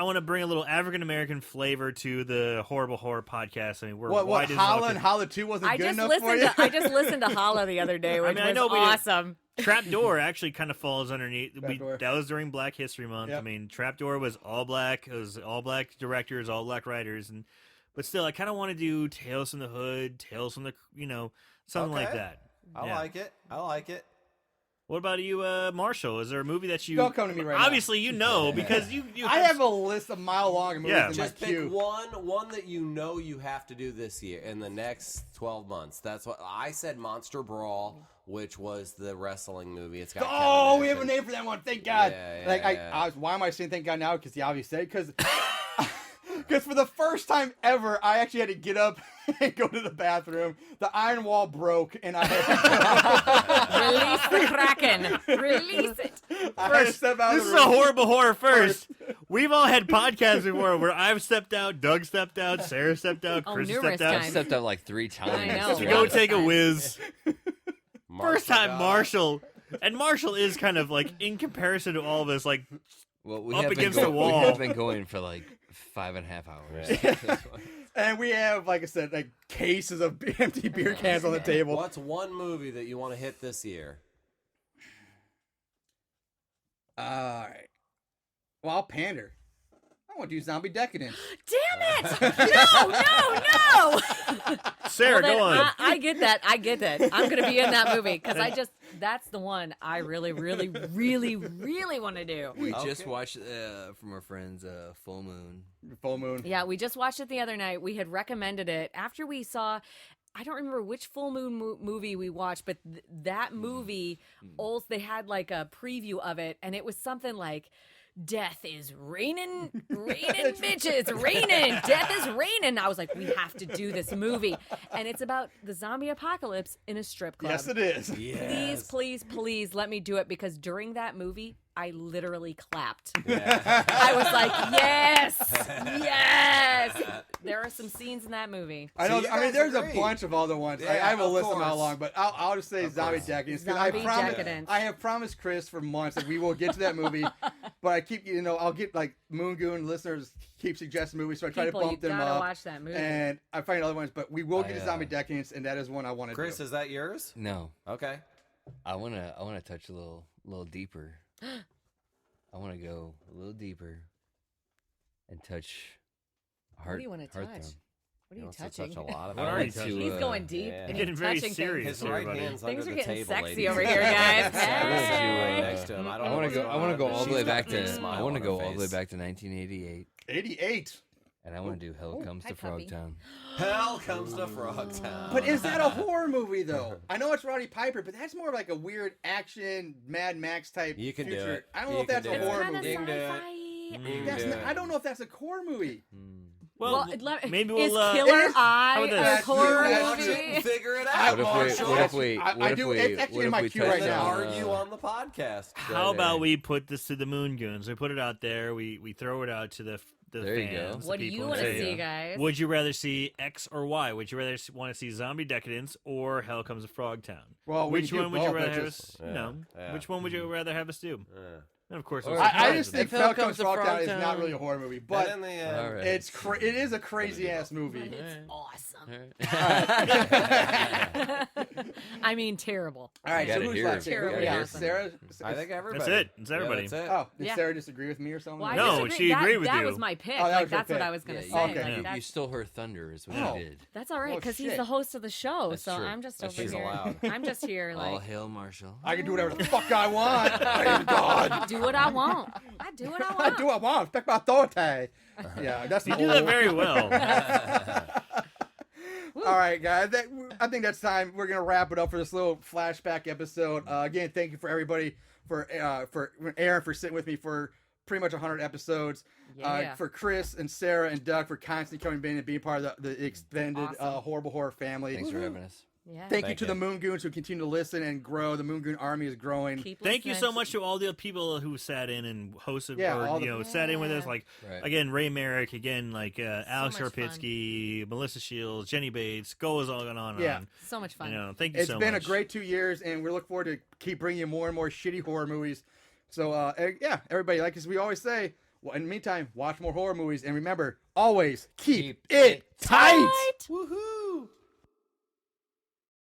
want to bring a little African American flavor to the Horrible Horror podcast. I mean, we're What wide as Holla and welcome. Holla 2 wasn't I good just enough for listened you? to I just listened to Holla the other day, which I was know we did. awesome. Trapdoor actually kind of falls underneath. Trapdoor. That was during Black History Month. Yep. I mean, Trapdoor was all black. It was all black directors, all black writers, but still, I kind of want to do Tales from the Hood, Tales from the something like Okay. that. I Yeah. like it. I like it. What about you, Marshall? Is there a movie that you Don't come to me right now. obviously you know because you I have a list a mile long of movies Yeah. in Just my pick queue. one that you know you have to do this year in the next 12 months. That's what I said. Monster Brawl, which was the wrestling movie. It's got Oh, Kevin we have a Nash name for that one. Thank God. Yeah, like yeah. I was, why am I saying thank God now? Because the obvious said because for the first time ever, I actually had to get up and go to the bathroom. The iron wall broke, and I had Release the Kraken. Release it. I had to step out. This of is the a room. horrible horror first. We've all had podcasts before where I've stepped out, Doug stepped out, Sarah stepped out, Oh, Chris numerous stepped out. I times. stepped out like 3 times. I know. To Yeah. go take a whiz. Marshall First time got- Marshall. And Marshall is kind of like, in comparison to all of us, like, Well, we Up have been against the We wall. have been going for like 5.5 hours. And we have, like I said, like cases of empty beer cans on the table. What's one movie that you want to hit this year? All right. Well, I'll pander. I want to do Zombie Decadence. Damn it! No! Sarah, Well, then, go on. I get that. I get that. I'm gonna be in that movie because that's the one I really, really, really, really want to do. We just Okay. watched from our friends Full Moon. Full Moon. Yeah, we just watched it the other night. We had recommended it after we saw. I don't remember which full moon movie we watched, but that movie, also they had like a preview of it, and it was something like, "Death is raining, bitches, raining. Death is raining." I was like, we have to do this movie, and it's about the zombie apocalypse in a strip club. Yes, it is. Please, please, please let me do it because during that movie, I literally clapped. Yeah. I was like, yes, yes. There are some scenes in that movie. I know. So you I mean, guys there's agree. a bunch of other ones. I Yeah, have a of list a mile course. long, but I'll just say Zombie course. Decadence. Zombie I promise. Decadence. I have promised Chris for months that we will get to that movie, but I keep, I'll get like Moon Goon listeners keep suggesting movies, so I try People, to you bump them gotta up. watch that movie. And I find other ones, but we will get to I, Zombie Decadence, and that is one I want to Chris, do. is that yours? No, Okay. I wanna touch a little deeper. I wanna go a little deeper and touch heart. What do you want to touch? Heartthrob. What are you Wants to touching? touch a lot of We're it. already Like to, touching. He's going deep. yeah. and Getting very touching serious. things. His right everybody. hand's Things under are the getting table, sexy ladies. over here, guys. Sarah's Hey. next to him. I don't I know wanna what's go. going I wanna on, go but all the she's way got back a big to. smile I on wanna her go all the way face. back to 1988, 88. and I wanna do Hell Comes hi, to puppy. Frogtown. Hell comes to Frogtown. But is that a horror movie though? I know it's Roddy Piper, but that's more like a weird action Mad Max type. You can do future. it. I don't You know if can that's do a it. It's horror kind of movie. You can do it. sci-fi. That's Yeah. not, I don't know if that's a horror movie. Well, maybe we'll. is Killer it is- Eye how about a this? horror That's movie? Figure it I- out. What Marshall. if we? I What if do- we? it's actually What in if my we queue touch right And then now. argue on the podcast. How about we put this to the Moon Goons? We put it out there. We throw it out to the There you go. fans. the What do you people, want and to say, see, guys? Would you rather see X or Y? Would you rather want to see Zombie Decadence or Hell Comes to Frogtown? Well, we which can do one would you both, rather but have just- us? Yeah. Which one would you rather have us do? And of course, Or- I just think If Hell Hell Comes Comes to Frogtown is not Frogtown- really a horror movie, But but in the end, All right. it is a crazy ass movie. It's awesome. All I mean, terrible. All right, so gotta who's hear left? it. Terribly Gotta hear awesome. Sarah. I think everybody. That's it. It's everybody. Yeah, that's it. Oh, did Yeah. Sarah disagree with me or something? Well, I No, disagree. she agreed with that you. was my pick. Oh, that like was your that's what pick. I was gonna Yeah, say. Okay. Like, you that's, stole her thunder, is what Oh. you did. that's all right Oh, because he's shit. the host of the show. That's so true. I'm just That's over true. here. allowed. I'm just here All like hail Marshall. I can do whatever the fuck I want. I am God. do what I want. I do what I I want. do what I want. Respect my authority. Yeah, that's You an do that old- very well. All right, guys. I think that's time. We're gonna wrap it up for this little flashback episode. Again, thank you for everybody for Aaron for sitting with me for pretty much 100 episodes. Yeah. For Chris and Sarah and Doug for constantly coming in and being part of the extended Awesome. horrible horror family. Thanks for having us. Yeah. Thank you Thank to you. the Moon Goons who continue to listen and grow. The Moon Goon Army is growing. Keep Thank you listening. so much to all the people who sat in and hosted, Yeah, all or the- sat in with us. Yeah. Like Right. again, Ray Merrick, again, like Alex much fun. Karpitsky, Melissa Shields, Jenny Bates, goes on and on. Yeah. And So much fun. on. Thank you It's so been much. a great 2 years, and we look forward to keep bringing you more and more shitty horror movies. So, yeah, everybody, like as we always say, well, in the meantime, watch more horror movies, and remember, always keep it tight. Woohoo!